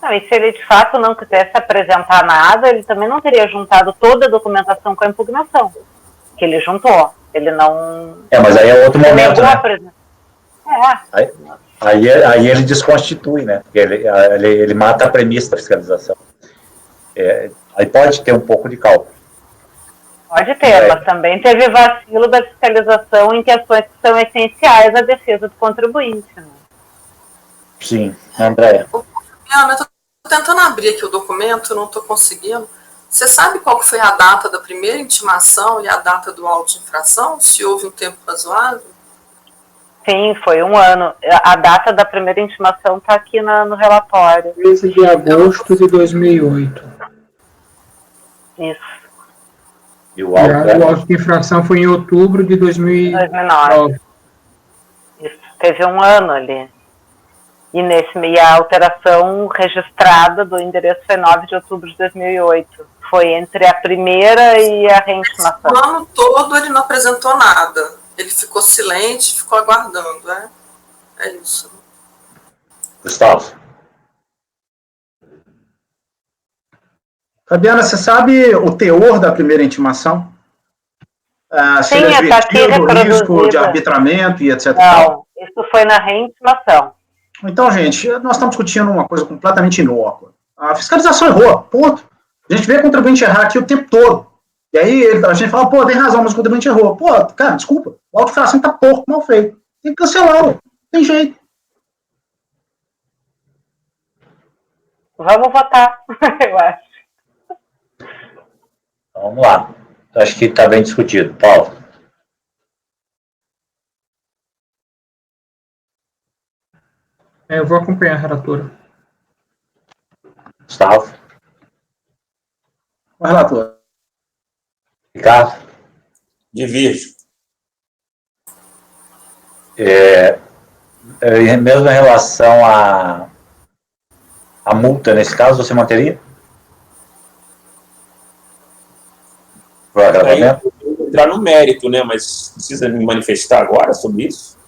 Não, e se ele, de fato, não quisesse apresentar nada, ele também não teria juntado toda a documentação com a impugnação, que ele juntou. Ele não... mas aí é outro momento, né? Aí ele desconstitui, né? Porque ele mata a premissa da fiscalização. Aí pode ter um pouco de cálculo. Pode ter, mas também teve vacilo da fiscalização em questões que são essenciais à defesa do contribuinte. Né? Sim, Andréia. Ana, eu estou tentando abrir aqui o documento, não estou conseguindo. Você sabe qual foi a data da primeira intimação e a data do auto de infração? Se houve um tempo razoável? Sim, foi 1 ano. A data da primeira intimação está aqui no relatório. 13 de agosto de 2008. Isso, E o E auto o auto de infração foi em outubro de 2009. 2009. Isso, teve 1 ano ali. E a alteração registrada do endereço foi 9 de outubro de 2008. Foi entre a primeira e a reintimação. O ano todo ele não apresentou nada. Ele ficou silente, ficou aguardando, né? É isso. Gustavo. Fabiana, você sabe o teor da primeira intimação? Se Sim, ele está aqui advertiu do risco de reproduzida. arbitramento e etc. e tal? Não, isso foi na reintimação. Então, gente, nós estamos discutindo uma coisa completamente inócua. A fiscalização errou, ponto. A gente vê o contribuinte errar aqui o tempo todo. E aí a gente fala, pô, tem razão, mas o contribuinte errou. Pô, cara, desculpa, o auto-infração está porco, mal feito. Tem que cancelá-lo, tem jeito. Vamos votar, eu acho. Então, vamos lá. Acho que está bem discutido. Paulo. Eu vou acompanhar a relatora. Gustavo. O relator. Ricardo. Divirjo. Mesmo em relação à multa, nesse caso, você manteria? Por agravamento? Entrar no mérito, né? Mas precisa me manifestar agora sobre isso?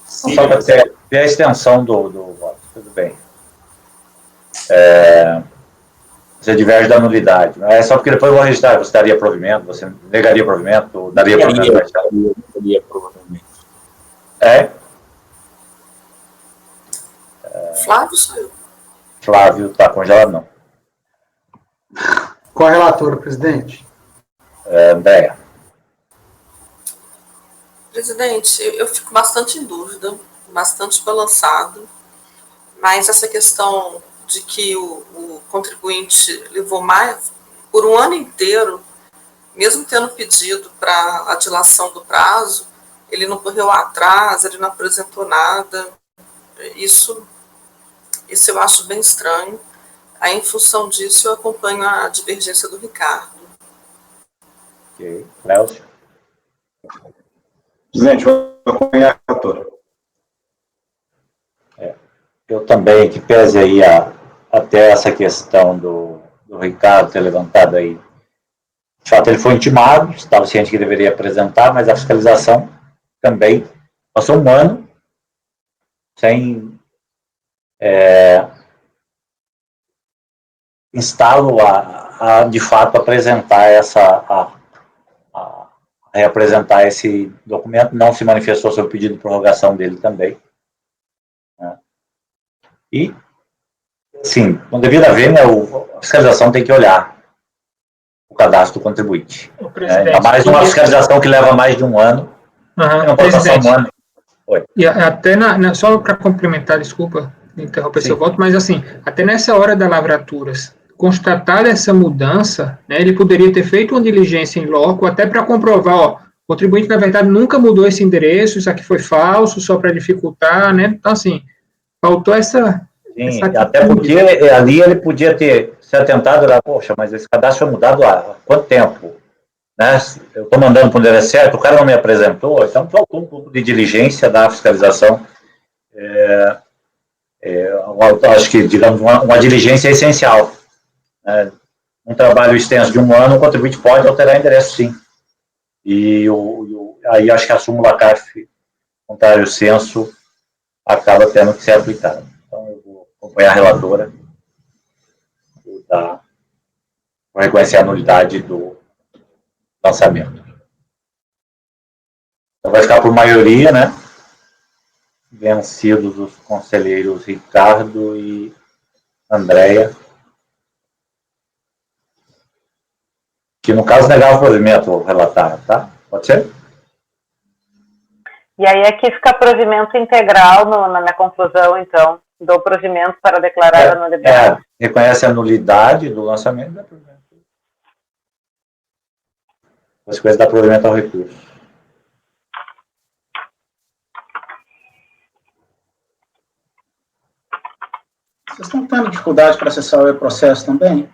Sim, Só para ter a extensão do voto, tudo bem. Você diverge da nulidade. É só porque depois eu vou registrar, você daria provimento, você negaria provimento, daria provimento? Daria, provavelmente. Flávio sou eu. Flávio está congelado, não. Qual a relatora, presidente? Andréia. Presidente, eu fico bastante em dúvida, bastante balançado, mas essa questão de que o contribuinte levou mais, por 1 ano inteiro, mesmo tendo pedido para a dilação do prazo, ele não correu atrás, ele não apresentou nada. Isso eu acho bem estranho. Aí, em função disso, eu acompanho a divergência do Ricardo. Ok. Léo. Presidente, vou acompanhar a relatora. Eu também, que pese aí até essa questão do Ricardo ter levantado aí. De fato, ele foi intimado, estava ciente que deveria apresentar, mas a fiscalização também passou 1 ano sem instalo a de fato apresentar reapresentar esse documento, não se manifestou sobre o pedido de prorrogação dele também. Né? E, sim, com devida vênia, a fiscalização tem que olhar o cadastro do contribuinte. Ainda mais uma fiscalização que leva mais de 1 ano. Não pode passar 1 ano. Oi. E até só para complementar, desculpa interromper seu voto, mas assim, até nessa hora da lavraturas, constatada essa mudança, né, ele poderia ter feito uma diligência em loco até para comprovar, ó, o contribuinte, na verdade, nunca mudou esse endereço, isso aqui foi falso, só para dificultar, né? Então, assim, faltou essa... Sim, até porque ali ele podia ter se atentado, poxa, mas esse cadastro foi mudado há quanto tempo? Né? Eu estou mandando para o endereço certo, o cara não me apresentou, então faltou um pouco de diligência da fiscalização. Acho que, digamos, uma diligência é essencial. Um trabalho extenso de 1 ano, o contribuinte pode alterar endereço, sim. E aí acho que a súmula CARF, contrário senso, acaba tendo que ser aplicada. Então, eu vou acompanhar a relatora para reconhecer a nulidade do lançamento. Então, vai ficar por maioria, né? Vencidos os conselheiros Ricardo e Andréia, que no caso negava o provimento relatar, tá? Pode ser? E aí aqui fica provimento integral na minha conclusão, então, do provimento para declarar a nulidade. Reconhece a nulidade do lançamento da provimento. As coisas dá provimento ao recurso. dificuldade para acessar o e-processo também?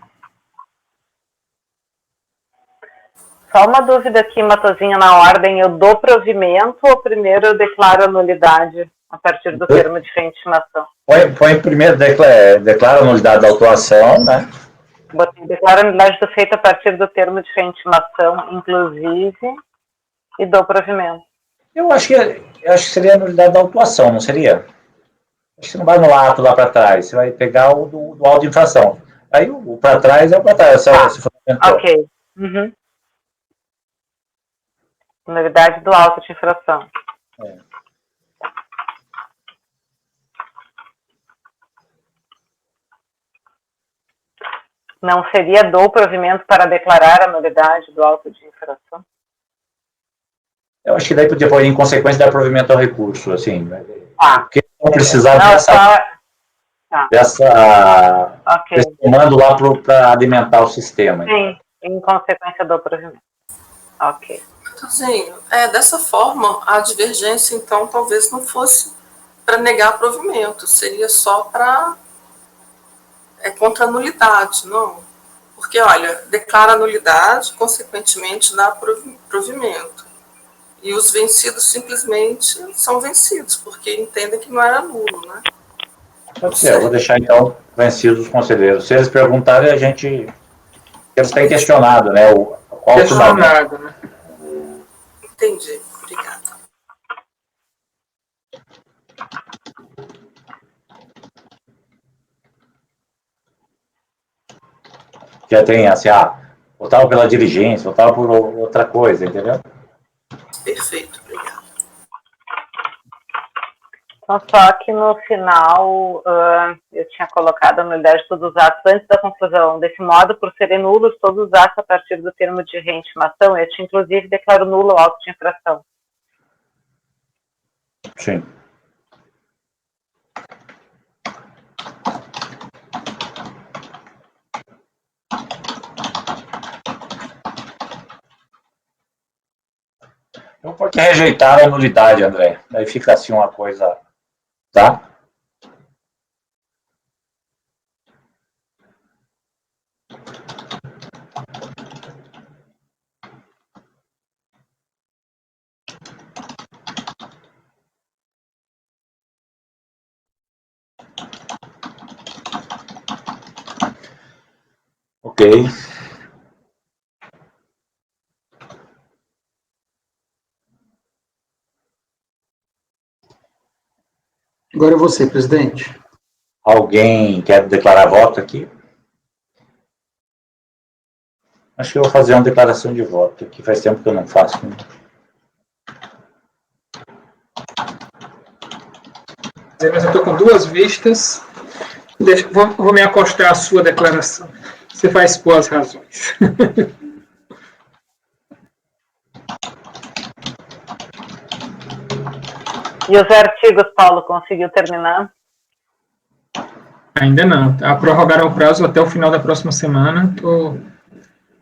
Só uma dúvida aqui, Matosinha, na ordem, eu dou provimento ou primeiro eu declaro a nulidade a partir do termo de reitimação? Põe primeiro, declara a nulidade da autuação, né? Botei declara a nulidade do feito a partir do termo de reitimação, inclusive, e dou provimento. Eu acho que seria a nulidade da autuação, não seria? Acho que você não vai no ato lá para trás, você vai pegar o do auto de infração. Aí o para trás é o para trás. Ok. Uhum. Nulidade do auto de infração. Não seria dou provimento para declarar a nulidade do auto de infração? Eu acho que daí podia pôr em consequência dar provimento ao recurso, assim. Porque não precisar desse comando lá para alimentar o sistema. Sim, em consequência do provimento. Ok. Sim, dessa forma, a divergência, então, talvez não fosse para negar provimento, seria só para contra a nulidade, não? Porque, olha, declara a nulidade, consequentemente dá provimento. E os vencidos simplesmente são vencidos, porque entendem que não era nulo, né? Pode ser, eu vou deixar, então, vencidos os conselheiros. Se eles perguntarem, eles têm questionado, né? Qual questionado, né? Entendi, obrigada. Já tem assim, votava pela diligência, votava por outra coisa, entendeu? Perfeito, obrigada. Então, só que no final eu tinha colocado a nulidade de todos os atos antes da conclusão. Desse modo, por serem nulos todos os atos a partir do termo de reintimação, eu tinha, inclusive, declaro nulo o auto de infração. Sim. Então, porque rejeitaram a nulidade, André. Daí fica assim uma coisa, tá? Ok. Agora é você, presidente. Alguém quer declarar voto aqui? Acho que eu vou fazer uma declaração de voto, que faz tempo que eu não faço. Né? Mas eu estou com duas vistas. Vou me acostar à sua declaração. Você vai expor as razões. E os artigos, Paulo, conseguiu terminar? Ainda não. Prorrogaram o prazo até o final da próxima semana. Estou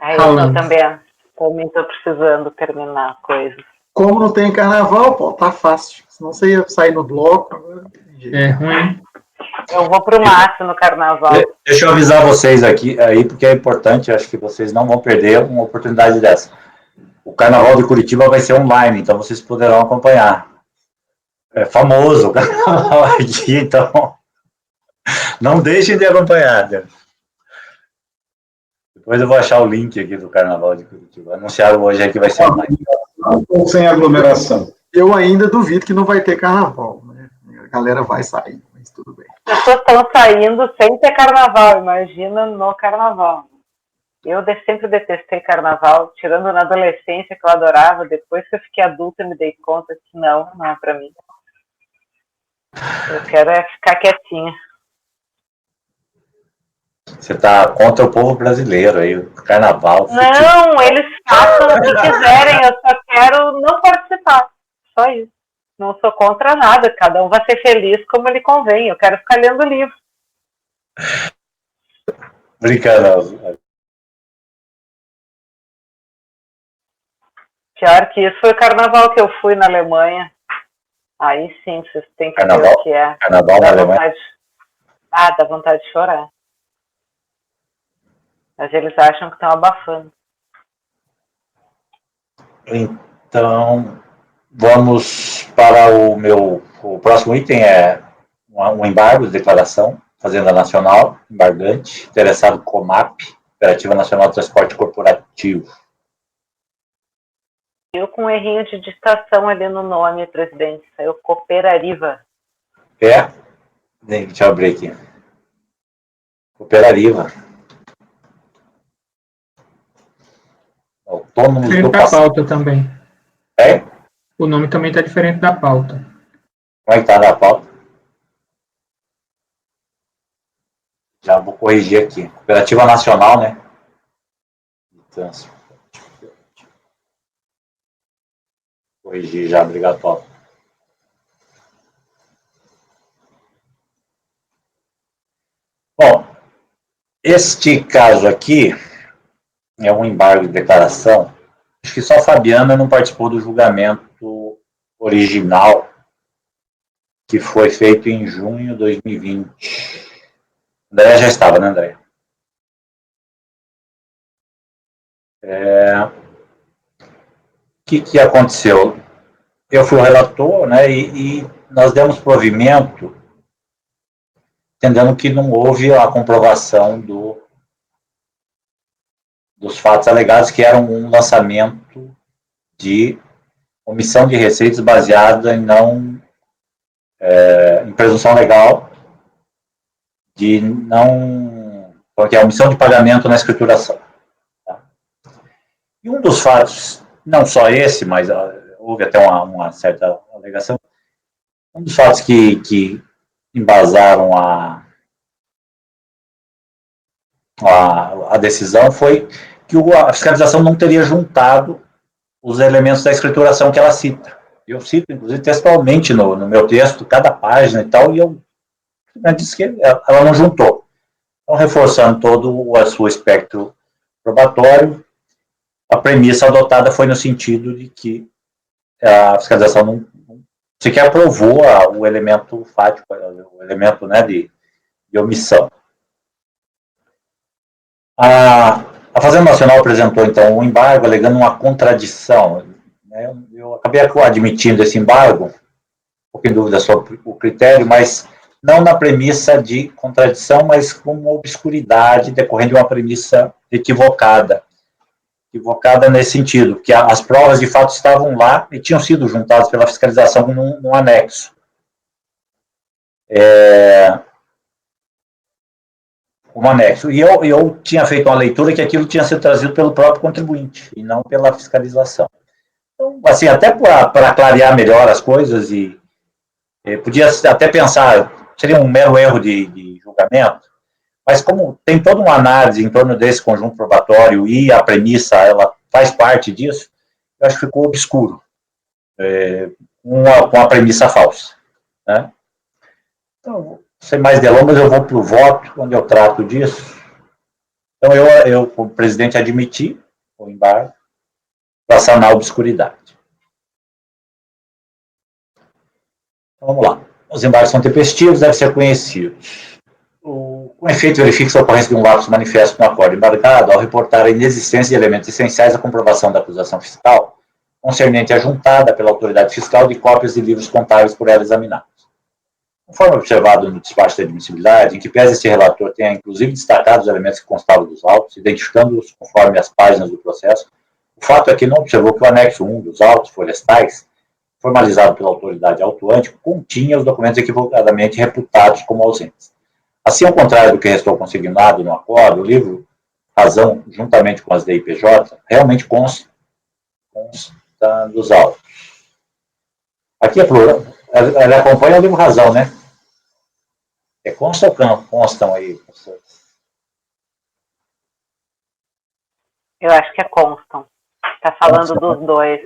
eu também estou precisando terminar coisas. Como não tem carnaval, pô, tá fácil. Senão você ia sair no bloco. É ruim. Eu vou para o Márcio no carnaval. Deixa eu avisar vocês aqui, porque é importante, acho que vocês não vão perder uma oportunidade dessa. O Carnaval de Curitiba vai ser online, então vocês poderão acompanhar. É famoso o carnaval aqui, então não deixem de acompanhar. Né? Depois eu vou achar o link aqui do Carnaval de Curitiba. Anunciaram hoje aqui que vai ser online. Ou sem aglomeração. Eu ainda duvido que não vai ter carnaval, né? A galera vai sair, mas tudo bem. As pessoas estão saindo sem ter carnaval, imagina no carnaval. Eu sempre detestei carnaval, tirando na adolescência que eu adorava, depois que eu fiquei adulta eu me dei conta que não é pra mim. Eu quero ficar quietinha. Você está contra o povo brasileiro aí, o carnaval. Não, eles façam o que quiserem, eu só quero não participar. Só isso. Não sou contra nada, cada um vai ser feliz como ele convém. Eu quero ficar lendo livro. Brincando. Pior que isso foi o carnaval que eu fui na Alemanha. Aí sim, vocês têm que Carnaval? ver o que é. Carnaval na Alemanha? Dá vontade de chorar. Mas eles acham que estão abafando. Então, vamos para o próximo item, é um embargo de declaração, Fazenda Nacional, embargante, interessado Comap, Cooperativa Nacional de Transporte Corporativo. Eu com um errinho de digitação ali no nome, presidente, saiu Cooperariva. Deixa eu abrir aqui. Cooperariva. Autônomos Diferente do da passado. pauta também. O nome também está diferente da pauta. Como é que está na pauta? Já vou corrigir aqui. Cooperativa Nacional, né? Corrigir já, obrigado, Paulo. Bom, este caso aqui é um embargo de declaração. Acho que só a Fabiana não participou do julgamento original, que foi feito em junho de 2020. André já estava, né, André? O que aconteceu? Eu fui o relator, né, e nós demos provimento, entendendo que não houve a comprovação dos fatos alegados, que eram um lançamento de omissão de receitas baseada em presunção legal de porque é omissão de pagamento na escrituração. Tá? E um dos fatos, não só esse, mas houve até uma certa alegação, um dos fatos que embasaram a decisão foi que a fiscalização não teria juntado os elementos da escrituração que ela cita. Eu cito, inclusive, textualmente no meu texto, cada página e tal, e eu disse que ela não juntou. Então, reforçando todo o seu espectro probatório, a premissa adotada foi no sentido de que a fiscalização não sequer aprovou o elemento fático, o elemento, né, de omissão. A Fazenda Nacional apresentou, então, um embargo alegando uma contradição. Eu acabei admitindo esse embargo, um pouco em dúvida sobre o critério, mas não na premissa de contradição, mas com uma obscuridade decorrente de uma premissa equivocada. Equivocada nesse sentido, que as provas de fato estavam lá e tinham sido juntadas pela fiscalização num anexo. Um anexo. E eu tinha feito uma leitura que aquilo tinha sido trazido pelo próprio contribuinte, e não pela fiscalização. Então, assim, até para clarear melhor as coisas, e podia até pensar, seria um mero erro de julgamento, mas como tem toda uma análise em torno desse conjunto probatório e a premissa, ela faz parte disso, eu acho que ficou obscuro, com a premissa falsa. Né? Então, sem mais delongas, eu vou para o voto, onde eu trato disso. Então, eu como presidente, admiti o embargo para sanar a obscuridade. Então, vamos lá. Os embargos são tempestivos, devem ser conhecidos. Com efeito, verifica-se a ocorrência de um lapso manifesto no acordo embargado ao reportar a inexistência de elementos essenciais à comprovação da acusação fiscal, concernente à juntada pela autoridade fiscal de cópias de livros contábeis por ela examinados. Conforme observado no despacho de admissibilidade, em que pese este relator tenha inclusive destacado os elementos que constavam dos autos, identificando-os conforme as páginas do processo, o fato é que não observou que o anexo 1 dos autos florestais, formalizado pela autoridade autuante, continha os documentos equivocadamente reputados como ausentes. Assim, ao contrário do que restou consignado no acordo, o livro Razão, juntamente com as DIPJ, realmente consta dos autos. Aqui é plural, ela acompanha o livro Razão, né? Consta ou constam aí, professores? Eu acho que é constam. Está falando dos dois.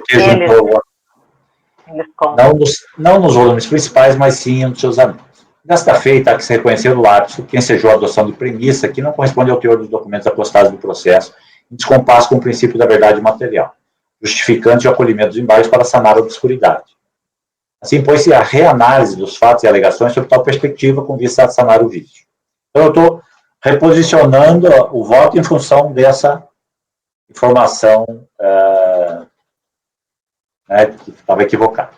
Eles constam. Não nos volumes principais, mas sim nos seus anexos. Desta feita, há que se reconhecer o lapso que ensejou a adoção de premissa que não corresponde ao teor dos documentos apostados no processo, em descompasso com o princípio da verdade material, justificante o acolhimento dos embargos para sanar a obscuridade. Assim, pôs-se a reanálise dos fatos e alegações sob tal perspectiva com vista a sanar o vício. Então, eu estou reposicionando o voto em função dessa informação que estava equivocada.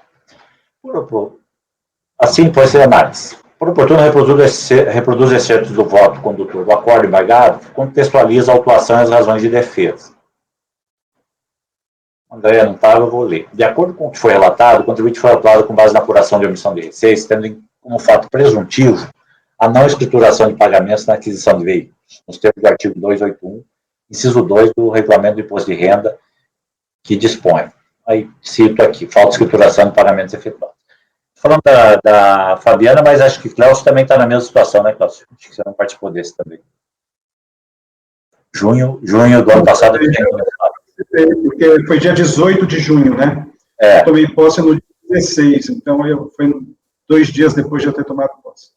Assim, pode ser análise. Por oportuno, reproduz excertos do voto condutor do acordo embargado, contextualiza a autuação e as razões de defesa. André não estava, eu vou ler. De acordo com o que foi relatado, o contribuinte foi autuado com base na apuração de omissão de receitas, tendo como fato presuntivo a não escrituração de pagamentos na aquisição de veículos, nos termos do artigo 281, inciso 2 do Regulamento do Imposto de Renda, que dispõe. Aí cito aqui, falta de escrituração de pagamentos efetuados. Falando da Fabiana, mas acho que Cláudio também está na mesma situação, né, Cláudio? Acho que você não participou desse também. Junho do ano passado. Porque foi dia 18 de junho, né? Eu tomei posse no dia 16, então foi 2 dias depois de eu ter tomado posse.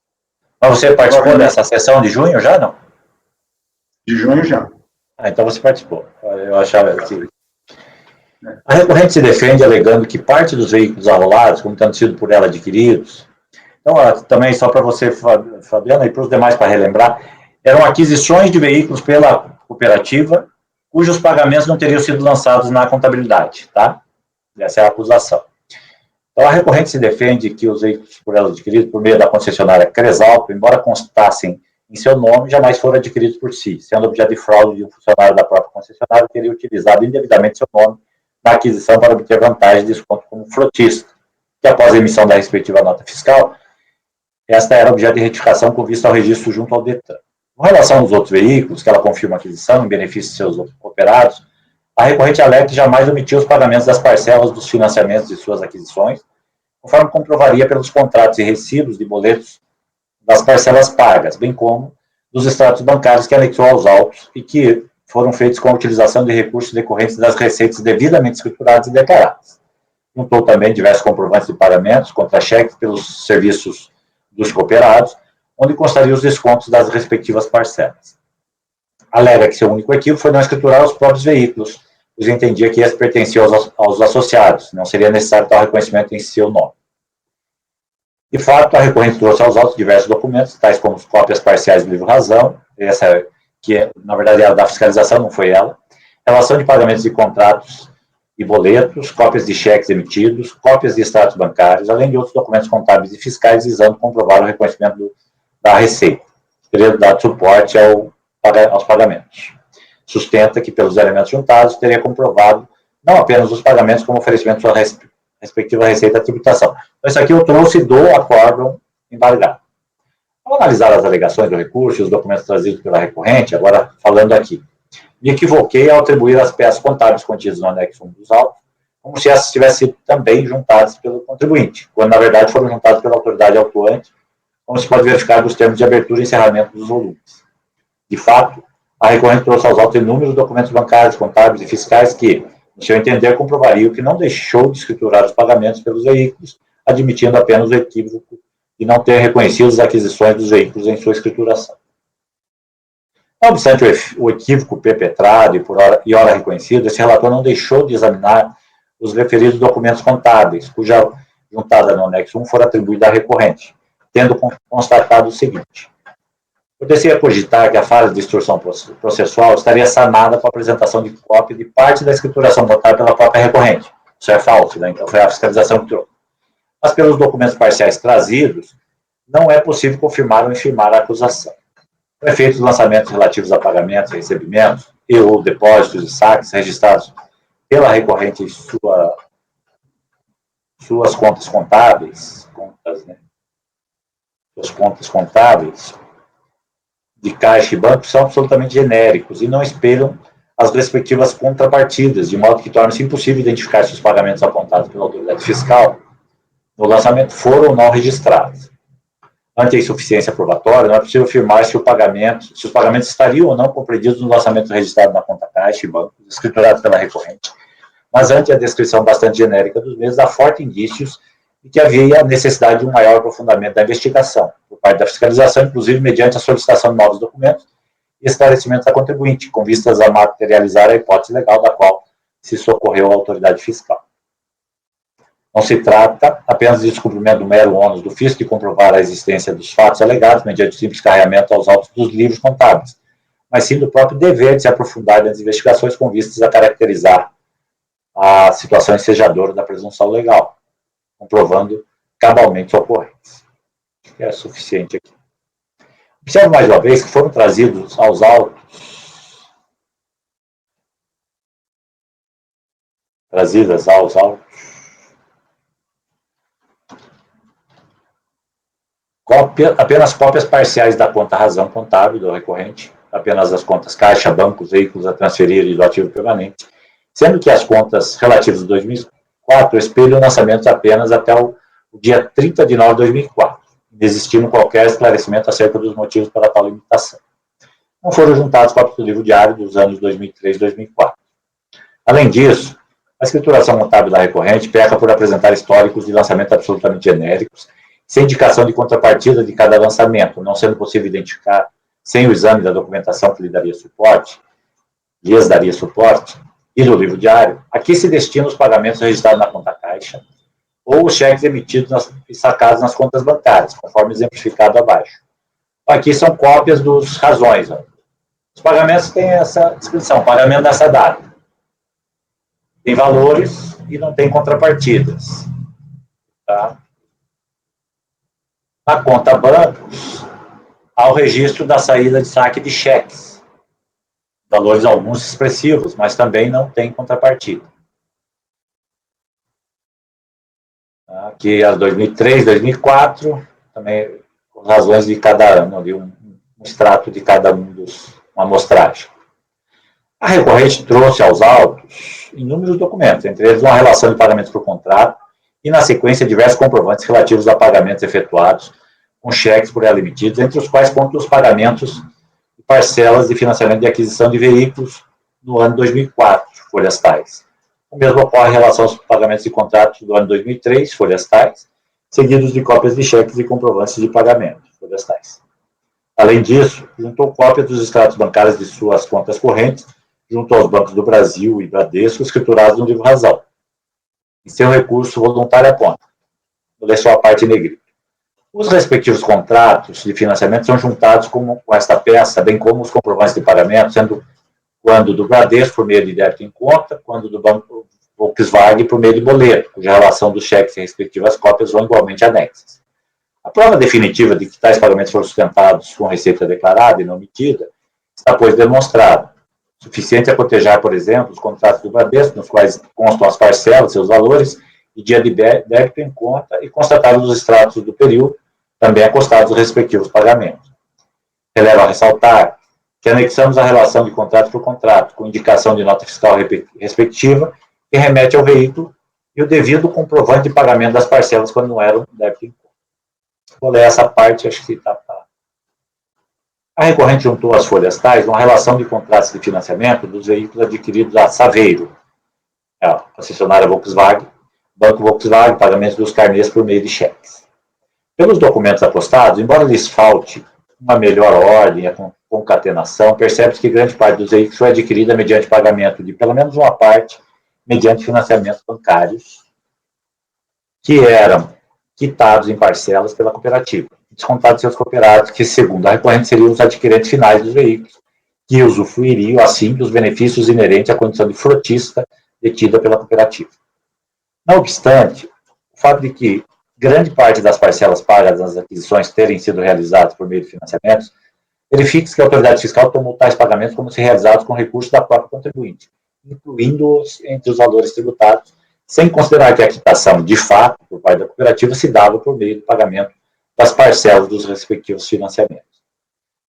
Mas você participou dessa sessão de junho já, não? De junho já. Então você participou. Eu achava que... A recorrente se defende alegando que parte dos veículos arrolados, como tendo sido por ela adquiridos, então, também só para você, Fabiana, e para os demais para relembrar, eram aquisições de veículos pela cooperativa, cujos pagamentos não teriam sido lançados na contabilidade, tá? Essa é a acusação. Então, a recorrente se defende que os veículos por ela adquiridos por meio da concessionária Cresalto, embora constassem em seu nome, jamais foram adquiridos por si, sendo objeto de fraude de um funcionário da própria concessionária que teria utilizado indevidamente seu nome na aquisição para obter vantagem de desconto como frotista, que após a emissão da respectiva nota fiscal, esta era objeto de retificação com vista ao registro junto ao Detran. Com relação aos outros veículos, que ela confirma a aquisição em benefício de seus cooperados, a recorrente alega que jamais omitiu os pagamentos das parcelas dos financiamentos de suas aquisições, conforme comprovaria pelos contratos e recibos de boletos das parcelas pagas, bem como dos extratos bancários que anexou aos autos e que foram feitos com a utilização de recursos decorrentes das receitas devidamente escrituradas e declaradas. Juntou também diversos comprovantes de pagamentos, contra-cheques pelos serviços dos cooperados, onde constariam os descontos das respectivas parcelas. Alega que seu único equívoco foi não escriturar os próprios veículos, pois entendia que esses pertenciam aos associados, não seria necessário tal reconhecimento em seu nome. De fato, a recorrente trouxe aos autos diversos documentos, tais como cópias parciais do livro-razão, essa que na verdade era da fiscalização, não foi ela, relação de pagamentos de contratos e boletos, cópias de cheques emitidos, cópias de extratos bancários, além de outros documentos contábeis e fiscais visando comprovar o reconhecimento da receita, teria dado suporte aos pagamentos. Sustenta que, pelos elementos juntados, teria comprovado não apenas os pagamentos, como oferecimento de sua respectiva receita à tributação. Então, isso aqui eu trouxe do acórdão embargado. Ao analisar as alegações do recurso e os documentos trazidos pela recorrente, agora falando aqui, me equivoquei ao atribuir as peças contábeis contidas no anexo 1 dos autos, como se essas tivessem sido também juntadas pelo contribuinte, quando, na verdade, foram juntadas pela autoridade autuante, como se pode verificar dos termos de abertura e encerramento dos volumes. De fato, a recorrente trouxe aos autos inúmeros documentos bancários, contábeis e fiscais que, no seu entender, comprovariam que não deixou de escriturar os pagamentos pelos veículos, admitindo apenas o equívoco de não ter reconhecido as aquisições dos veículos em sua escrituração. Não obstante o equívoco perpetrado e ora reconhecido, esse relator não deixou de examinar os referidos documentos contábeis, cuja juntada no anexo 1 for atribuída à recorrente, tendo constatado o seguinte: poderia cogitar que a fase de instrução processual estaria sanada com a apresentação de cópia de parte da escrituração votada pela própria recorrente. Isso é falso, né? Então foi a fiscalização que trouxe. Mas pelos documentos parciais trazidos, não é possível confirmar ou infirmar a acusação. Para efeitos dos lançamentos relativos a pagamentos, recebimentos e ou depósitos e saques registrados pela recorrente em suas contas contábeis, suas contas contábeis de caixa e banco são absolutamente genéricos e não espelham as respectivas contrapartidas, de modo que torna-se impossível identificar se os pagamentos apontados pela autoridade fiscal no lançamento foram ou não registrados. Ante a insuficiência probatória, não é possível afirmar se os pagamentos estariam ou não compreendidos no lançamento registrado na conta caixa e banco, escriturado pela recorrente, mas ante a descrição bastante genérica dos mesmos, há fortes indícios de que havia a necessidade de um maior aprofundamento da investigação, por parte da fiscalização, inclusive mediante a solicitação de novos documentos e esclarecimentos da contribuinte, com vistas a materializar a hipótese legal da qual se socorreu a autoridade fiscal. Não se trata apenas de descumprimento do mero ônus do fisco de comprovar a existência dos fatos alegados mediante simples carregamento aos autos dos livros contábeis, mas sim do próprio dever de se aprofundar nas investigações com vistas a caracterizar a situação ensejadora da presunção legal, comprovando cabalmente os ocorrentes. Acho que é suficiente aqui. Observe mais uma vez que foram trazidos aos autos, apenas cópias parciais da conta razão contábil do recorrente, apenas as contas caixa, bancos, veículos a transferir e do ativo permanente, sendo que as contas relativas de 2004 espelham lançamentos apenas até o dia 30 de nove de 2004, inexistindo qualquer esclarecimento acerca dos motivos para tal limitação. Não foram juntados cópias do livro diário dos anos 2003 e 2004. Além disso, a escrituração contábil da recorrente peca por apresentar históricos de lançamento absolutamente genéricos, sem indicação de contrapartida de cada lançamento, não sendo possível identificar, sem o exame da documentação que lhes daria suporte, e do livro diário, a que se destinam os pagamentos registrados na conta caixa, ou os cheques emitidos e sacados nas contas bancárias, conforme exemplificado abaixo. Aqui são cópias dos razões. Ó. Os pagamentos têm essa descrição, pagamento dessa data. Tem valores e não tem contrapartidas. Tá? Na conta bancos, há o registro da saída de saque de cheques. Valores alguns expressivos, mas também não tem contrapartida. Aqui as 2003, 2004, também com razões de cada ano, ali um extrato de cada um uma amostragem. A recorrente trouxe aos autos inúmeros documentos, entre eles uma relação de pagamentos por contrato e, na sequência, diversos comprovantes relativos a pagamentos efetuados com cheques por ela emitidos, entre os quais contam os pagamentos e parcelas de financiamento de aquisição de veículos no ano 2004, folhas tais. O mesmo ocorre em relação aos pagamentos de contratos do ano 2003, folhas tais, seguidos de cópias de cheques e comprovantes de pagamento, folhas tais. Além disso, juntou cópias dos extratos bancários de suas contas correntes, junto aos bancos do Brasil e Bradesco, escriturados no livro razão, em seu recurso voluntário à conta. Vou ler só a parte em negrito. Os respectivos contratos de financiamento são juntados com esta peça, bem como os comprovantes de pagamento, sendo quando do Bradesco por meio de débito em conta, quando do Banco Volkswagen por meio de boleto, cuja relação dos cheques e respectivas cópias são igualmente anexas. A prova definitiva de que tais pagamentos foram sustentados com receita declarada e não omitida está, pois, demonstrada. Suficiente a cotejar, por exemplo, os contratos do Bradesco, nos quais constam as parcelas, seus valores e dia de débito em conta, e constatar os extratos do período, também acostados os respectivos pagamentos. Releva a ressaltar que anexamos a relação de contrato por contrato, com indicação de nota fiscal respectiva, que remete ao veículo, e o devido comprovante de pagamento das parcelas quando não eram débito em conta. Vou ler essa parte, acho que está. A recorrente juntou às folhas tais uma relação de contratos de financiamento dos veículos adquiridos a Saveiro, a concessionária Volkswagen, Banco Volkswagen, pagamentos dos carnês por meio de cheques. Pelos documentos apostados, embora lhes falte uma melhor ordem, a concatenação, percebe-se que grande parte dos veículos foi adquirida mediante pagamento de pelo menos uma parte, mediante financiamentos bancários, que eram quitados em parcelas pela cooperativa, descontados seus cooperados, que, segundo a recorrente, seriam os adquirentes finais dos veículos, que usufruiriam, assim, dos benefícios inerentes à condição de frotista detida pela cooperativa. Não obstante, o fato de que grande parte das parcelas pagas nas aquisições terem sido realizadas por meio de financiamentos, verifica-se que a autoridade fiscal tomou tais pagamentos como se realizados com recursos da própria contribuinte, incluindo-os entre os valores tributados, sem considerar que a quitação, de fato, por parte da cooperativa, se dava por meio do pagamento das parcelas dos respectivos financiamentos.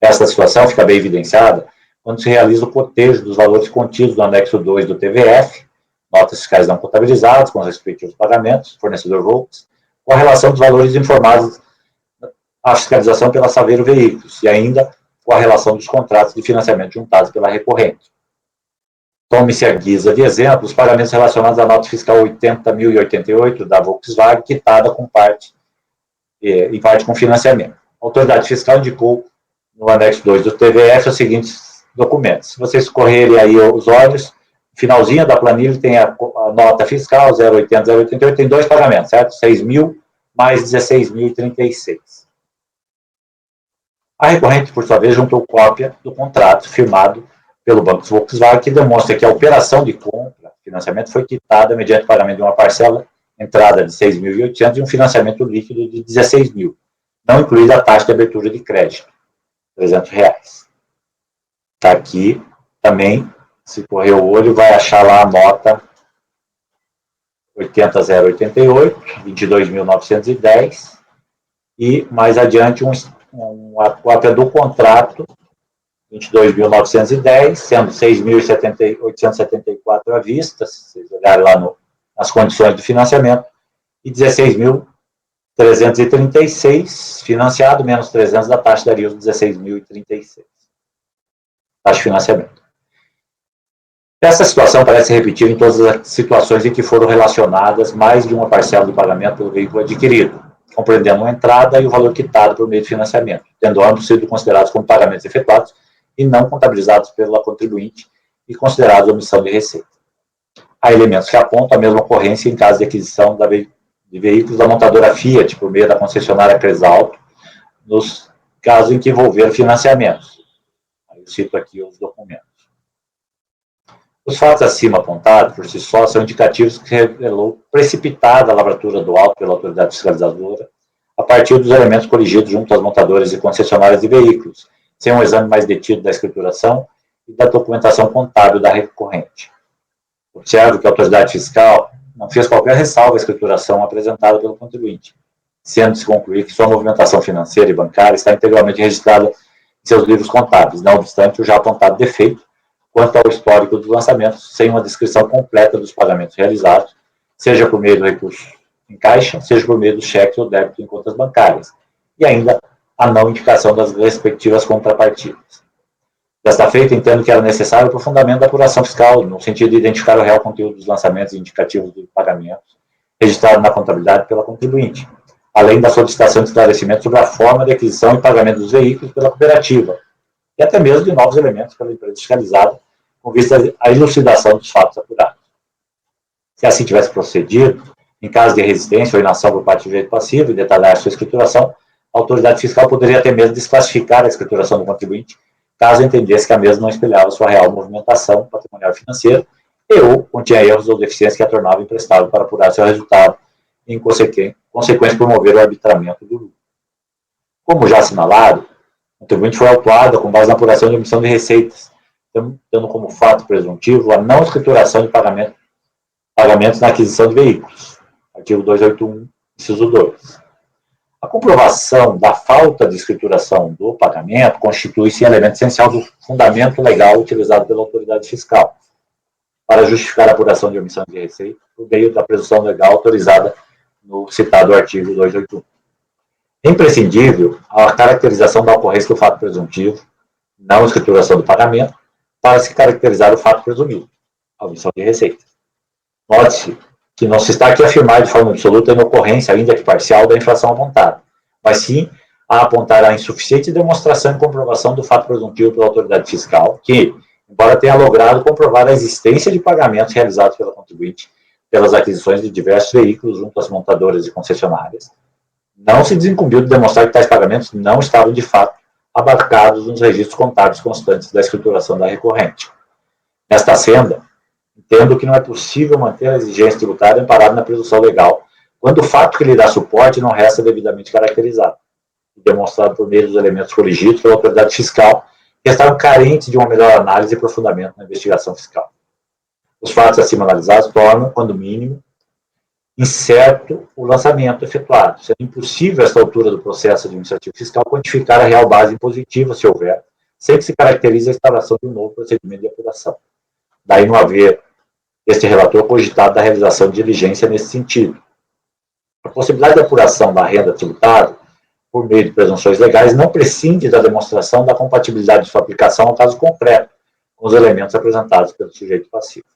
Esta situação fica bem evidenciada quando se realiza o cotejo dos valores contidos no anexo 2 do TVF, notas fiscais não contabilizadas com os respectivos pagamentos, fornecedor Volks, com a relação dos valores informados à fiscalização pela Saveiro Veículos, e ainda com a relação dos contratos de financiamento juntados pela recorrente. Tome-se a guisa de exemplo os pagamentos relacionados à nota fiscal 80.088 da Volkswagen, quitada em parte com financiamento. A autoridade fiscal indicou no anexo 2 do TVF os seguintes documentos. Se vocês correrem aí os olhos, finalzinho da planilha tem a nota fiscal 080, 088, tem 2 pagamentos, certo? 6 mil mais 16.036. A recorrente, por sua vez, juntou cópia do contrato firmado pelo Banco Volkswagen, que demonstra que a operação de compra, financiamento, foi quitada mediante pagamento de uma parcela, entrada de 6.800 e um financiamento líquido de 16 mil, não incluída a taxa de abertura de crédito, R$300. Está aqui também, se correr o olho, vai achar lá a nota 80.088, 22.910, e mais adiante uma cópia do contrato, 22.910, sendo 6.874 à vista, se vocês olharem lá nas condições de financiamento, e 16.336 financiado, menos 300 da taxa, daria os 16.036. Taxa de financiamento. Essa situação parece repetir em todas as situações em que foram relacionadas mais de uma parcela do pagamento pelo veículo adquirido, compreendendo a entrada e o valor quitado por meio de financiamento, tendo ambos sido considerados como pagamentos efetuados e não contabilizados pela contribuinte e considerados omissão de receita. Há elementos que apontam a mesma ocorrência em caso de aquisição de veículos da montadora Fiat por meio da concessionária Cresalto, nos casos em que envolver financiamentos. Eu cito aqui os documentos. Os fatos acima apontados, por si só, são indicativos que revelou precipitada a lavratura do auto pela autoridade fiscalizadora, a partir dos elementos coligidos junto às montadoras e concessionárias de veículos, sem um exame mais detido da escrituração e da documentação contábil da recorrente. Observe que a autoridade fiscal não fez qualquer ressalva à escrituração apresentada pelo contribuinte, sendo-se concluir que sua movimentação financeira e bancária está integralmente registrada em seus livros contábeis, não obstante o já apontado defeito quanto ao histórico dos lançamentos, sem uma descrição completa dos pagamentos realizados, seja por meio do recurso em caixa, seja por meio do cheque ou débito em contas bancárias, e ainda a não indicação das respectivas contrapartidas. Desta feita, entendo que era necessário o aprofundamento da apuração fiscal, no sentido de identificar o real conteúdo dos lançamentos indicativos de pagamentos registrado na contabilidade pela contribuinte, além da solicitação de esclarecimento sobre a forma de aquisição e pagamento dos veículos pela cooperativa, e até mesmo de novos elementos pela empresa fiscalizada, com vista à elucidação dos fatos apurados. Se assim tivesse procedido, em caso de resistência ou inação por parte do direito passivo e detalhar sua escrituração, a autoridade fiscal poderia até mesmo desclassificar a escrituração do contribuinte, caso entendesse que a mesma não espelhava sua real movimentação patrimonial e financeira e ou continha erros ou deficiências que a tornavam imprestável para apurar seu resultado e, em consequência, promover o arbitramento do lucro. Como já assinalado, o contribuinte foi autuado com base na apuração de omissão de receitas, tendo como fato presuntivo a não escrituração de pagamentos na aquisição de veículos. Artigo 281, inciso 2. A comprovação da falta de escrituração do pagamento constitui-se elemento essencial do fundamento legal utilizado pela autoridade fiscal para justificar a apuração de omissão de receita por meio da presunção legal autorizada no citado artigo 281. É imprescindível a caracterização da ocorrência do fato presuntivo, não escrituração do pagamento, para se caracterizar o fato presumido, a omissão de receita. Note-se que não se está aqui a afirmar de forma absoluta a inocorrência, ainda que parcial, da infração apontada, mas sim a apontar a insuficiente demonstração e comprovação do fato presuntivo pela autoridade fiscal, que, embora tenha logrado comprovar a existência de pagamentos realizados pela contribuinte pelas aquisições de diversos veículos junto às montadoras e concessionárias, não se desincumbiu de demonstrar que tais pagamentos não estavam, de fato, abarcados nos registros contábeis constantes da escrituração da recorrente. Nesta senda, entendo que não é possível manter a exigência tributária amparada na presunção legal, quando o fato que lhe dá suporte não resta devidamente caracterizado, e demonstrado por meio dos elementos corrigidos pela autoridade fiscal, que estavam carentes de uma melhor análise e aprofundamento na investigação fiscal. Os fatos acima analisados tornam, quando mínimo, incerto o lançamento efetuado, sendo impossível, a esta altura do processo administrativo fiscal, quantificar a real base impositiva, se houver, sem que se caracterize a instauração de um novo procedimento de apuração. Daí não haver este relator cogitado da realização de diligência nesse sentido. A possibilidade de apuração da renda tributária, por meio de presunções legais, não prescinde da demonstração da compatibilidade de sua aplicação ao caso concreto, com os elementos apresentados pelo sujeito passivo.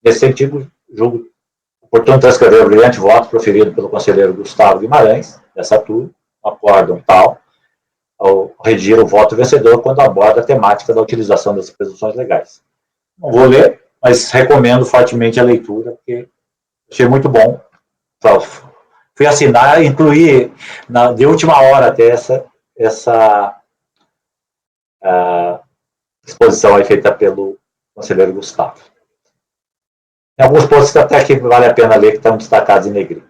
Nesse sentido, julgo oportuno transcrever o brilhante voto proferido pelo conselheiro Gustavo Guimarães, dessa turma, um acórdão tal, ao redigir o voto vencedor quando aborda a temática da utilização das presunções legais. Não vou ler, mas recomendo fortemente a leitura, porque achei muito bom. Fui assinar, incluí de última hora até essa exposição aí feita pelo conselheiro Gustavo. Tem alguns pontos que até que vale a pena ler, que estão destacados em negrito.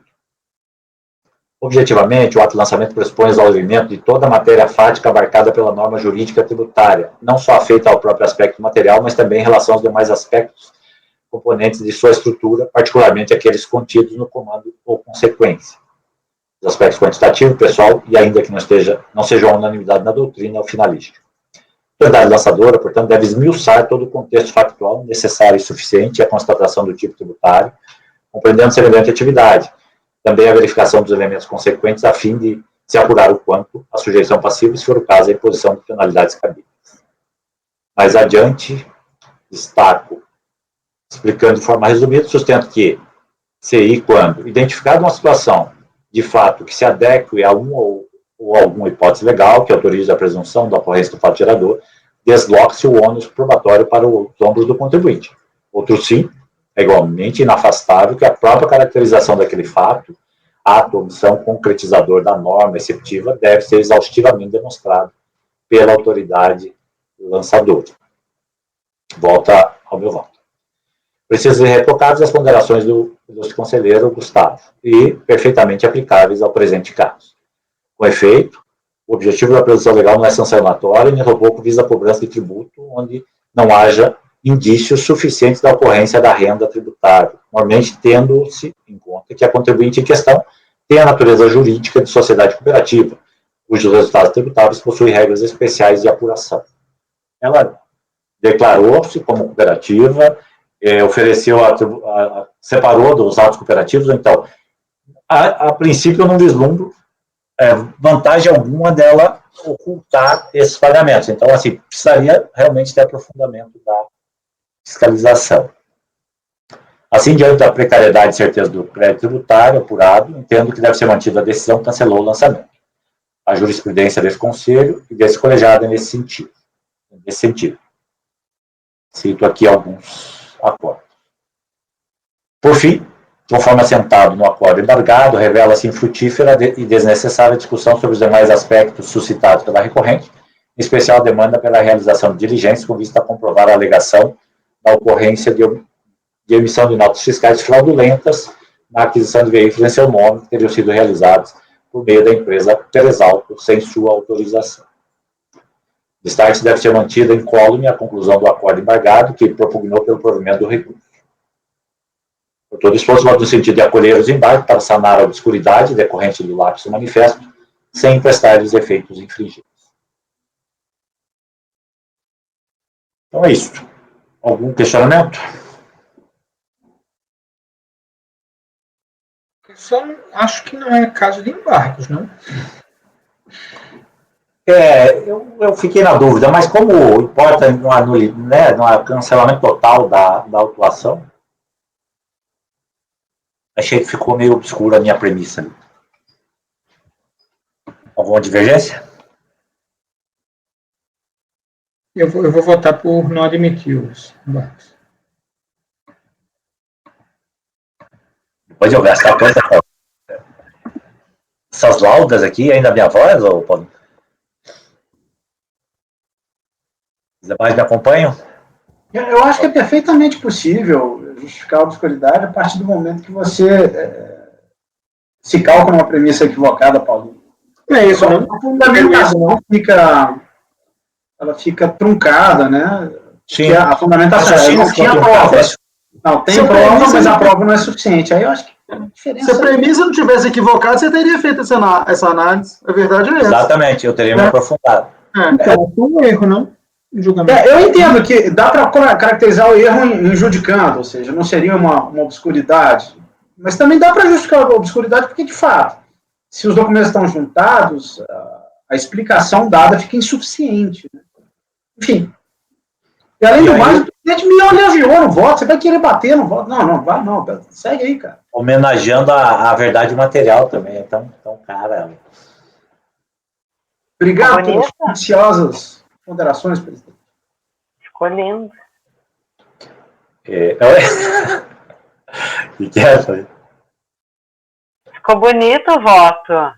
Objetivamente, o ato de lançamento pressupõe o exaurimento de toda a matéria fática abarcada pela norma jurídica tributária, não só afeita ao próprio aspecto material, mas também em relação aos demais aspectos componentes de sua estrutura, particularmente aqueles contidos no comando ou consequência. Os aspectos quantitativo, pessoal, e ainda que não seja uma unanimidade na doutrina ou finalística. A autoridade lançadora, portanto, deve esmiuçar todo o contexto factual necessário e suficiente à constatação do tipo tributário, compreendendo semelhante atividade. Também a verificação dos elementos consequentes a fim de se apurar o quanto a sujeição passiva, se for o caso, a imposição de penalidades cabíveis. Mais adiante, destaco, explicando de forma resumida, sustento que, se e quando identificada uma situação de fato que se adeque a um ou alguma hipótese legal que autorize a presunção da ocorrência do fato gerador, desloque-se o ônus probatório para os ombros do contribuinte. Outro sim, é igualmente inafastável que a própria caracterização daquele fato, ato ou omissão concretizador da norma exceptiva, deve ser exaustivamente demonstrado pela autoridade lançadora. Volta ao meu voto. Precisam ser retocadas as ponderações do conselheiro Gustavo e perfeitamente aplicáveis ao presente caso. Com efeito, o objetivo da presunção legal não é sancionatório, nem tampouco visa a cobrança de tributo onde não haja indícios suficientes da ocorrência da renda tributária, normalmente tendo-se em conta que a contribuinte em questão tem a natureza jurídica de sociedade cooperativa, cujos resultados tributáveis possuem regras especiais de apuração. Ela declarou-se como cooperativa, ofereceu, separou dos atos cooperativos, então, a princípio eu não vislumbro vantagem alguma dela ocultar esses pagamentos. Então, assim, precisaria realmente ter aprofundamento da fiscalização. Assim, diante da precariedade e certeza do crédito tributário apurado, entendo que deve ser mantida a decisão que cancelou o lançamento. A jurisprudência desse conselho e desse colegiado nesse sentido. Cito aqui alguns acordos. Por fim, conforme assentado no acordo embargado, revela-se infrutífera e desnecessária a discussão sobre os demais aspectos suscitados pela recorrente, em especial a demanda pela realização de diligências com vista a comprovar a alegação da ocorrência de emissão de notas fiscais fraudulentas na aquisição de veículos em seu nome que teriam sido realizados por meio da empresa Teresalto, sem sua autorização. Destaque deve ser mantida incólume a conclusão do acordo embargado, que propugnou pelo provimento do recurso. Por todo esforço, no sentido de acolher os embargos para sanar a obscuridade decorrente do lapso do manifesto, sem emprestar os efeitos infringidos. Então é isso. Algum questionamento? Só acho que não é caso de embargos, não? Eu fiquei na dúvida, mas como importa no cancelamento total da autuação, achei que ficou meio obscura a minha premissa. Alguma divergência? Eu vou votar por não admitir os embargos. Depois eu gastar todas essas laudas aqui, ainda a minha voz, ou Paulo? Os demais me acompanham? Eu acho que é perfeitamente possível justificar a obscuridade a partir do momento que você se calca numa premissa equivocada, Paulo. É isso, né? A fundamentação ela fica truncada, né? Sim. A fundamentação não tinha prova. Não, tem prova, mas a prova não é suficiente. Aí eu acho que a diferença... Se a premissa não tivesse equivocada, você teria feito essa análise. A verdade é essa. Exatamente, eu teria me aprofundado. Então, foi um erro, não? Julgamento. Eu entendo que dá para caracterizar o erro injudicando, ou seja, não seria uma obscuridade, mas também dá para justificar a obscuridade porque, de fato, se os documentos estão juntados, a explicação dada fica insuficiente. Né? Enfim. E além do mais, o presidente me homenageou no voto, você vai querer bater no voto? Não, vai não, segue aí, cara. Homenageando a verdade material também, então cara... Obrigado pelas preciosas ponderações, presidente. Ficou lindo. O que é isso aí? Ficou bonito o voto.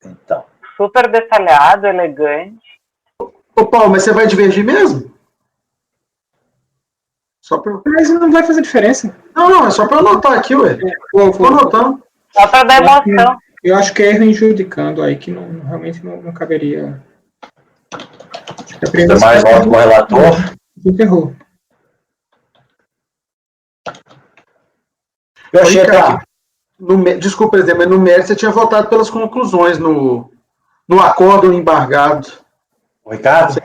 Então. Super detalhado, elegante. Ô, Paulo, mas você vai divergir mesmo? Só pra... Mas não vai fazer diferença. Não, é só para anotar aqui, ué. Tô anotando. Só para dar emoção. Eu acho que é erro injudicando aí, que realmente não caberia. Acho que a Tem mais voto com o relator. Enterrou. Eu achei Ricardo, desculpa, presidente, mas no mérito você tinha votado pelas conclusões no acordo embargado. O Ricardo?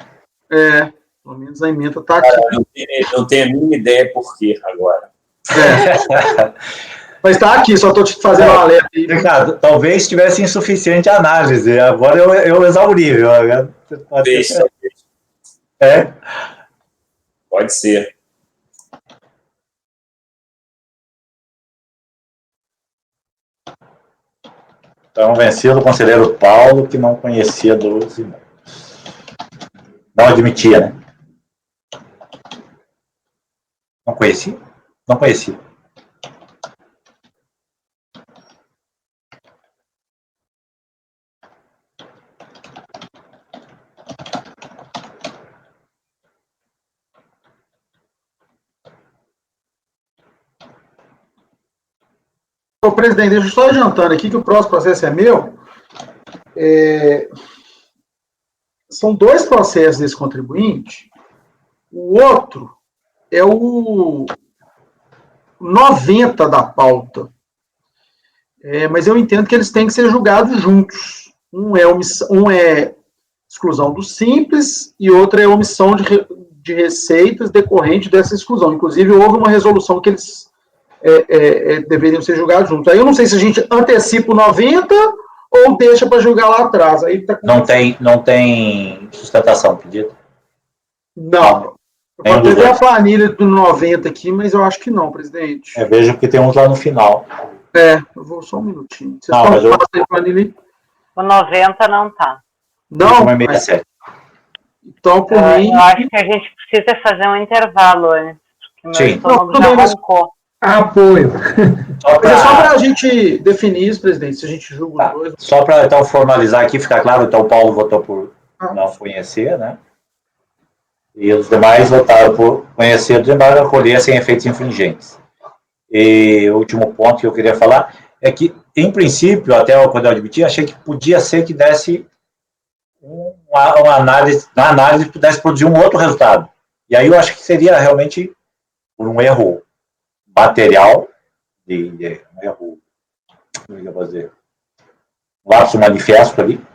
Pelo menos a emenda está aqui. Não tenho a mínima ideia por quê agora. Mas está aqui, só estou te fazendo um alerta aí. Ricardo, talvez tivesse insuficiente análise. Agora eu exauri. Talvez. Pode ser. Então, vencido o conselheiro Paulo, que não conhecia 12 irmãos. Não admitia, né? Não conhecia? Não conhecia. Ô, presidente, deixa eu só adiantando aqui que o próximo processo é meu. São dois processos desse contribuinte. O outro é o 90 da pauta. Mas eu entendo que eles têm que ser julgados juntos. Um é exclusão do simples e outro é omissão de receitas decorrente dessa exclusão. Inclusive, houve uma resolução que eles deveriam ser julgados juntos. Aí eu não sei se a gente antecipa o 90 ou deixa para julgar lá atrás. Aí tá não tem sustentação pedida? Não. Eu vou ter a planilha do 90 aqui, mas eu acho que não, presidente. Vejo que tem uns lá no final. Eu vou só um minutinho. Vocês Não, mas a planilha? O 90 não tá. Não, mas... Então, por mim... Eu acho que a gente precisa fazer um intervalo antes, porque meu estômago já roncou. Apoio. Mas é só para a gente definir isso, presidente, se a gente julga os dois. Só para, então, formalizar aqui, ficar claro, então o Paulo votou por não conhecer, né? E os demais votaram por conhecer, embora acolher sem efeitos infringentes. E o último ponto que eu queria falar é que, em princípio, até quando eu admiti, achei que podia ser que desse uma análise pudesse produzir um outro resultado. E aí eu acho que seria realmente por um erro material, um erro, como eu vou dizer, um lapso manifesto ali,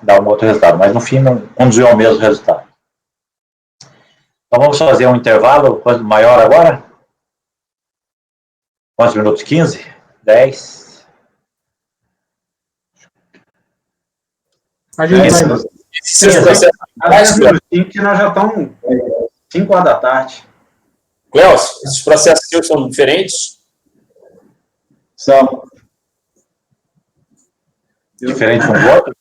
dá um outro resultado, mas no fim não conduziu ao mesmo resultado. Então vamos fazer um intervalo maior agora? Quantos minutos? 15? 10? A gente vai... 10 minutinhos que nós já estamos 5 horas da tarde. Cléus, esses processos seus são diferentes? São. Diferente um do outro?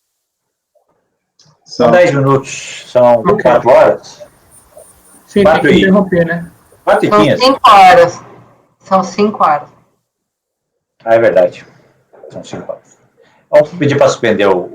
São 10 minutos, são 4 horas. Sim, tem que interromper, né? 4 e 15. São 5 horas. São 5 horas. É verdade. São 5 horas. Vamos pedir para suspender o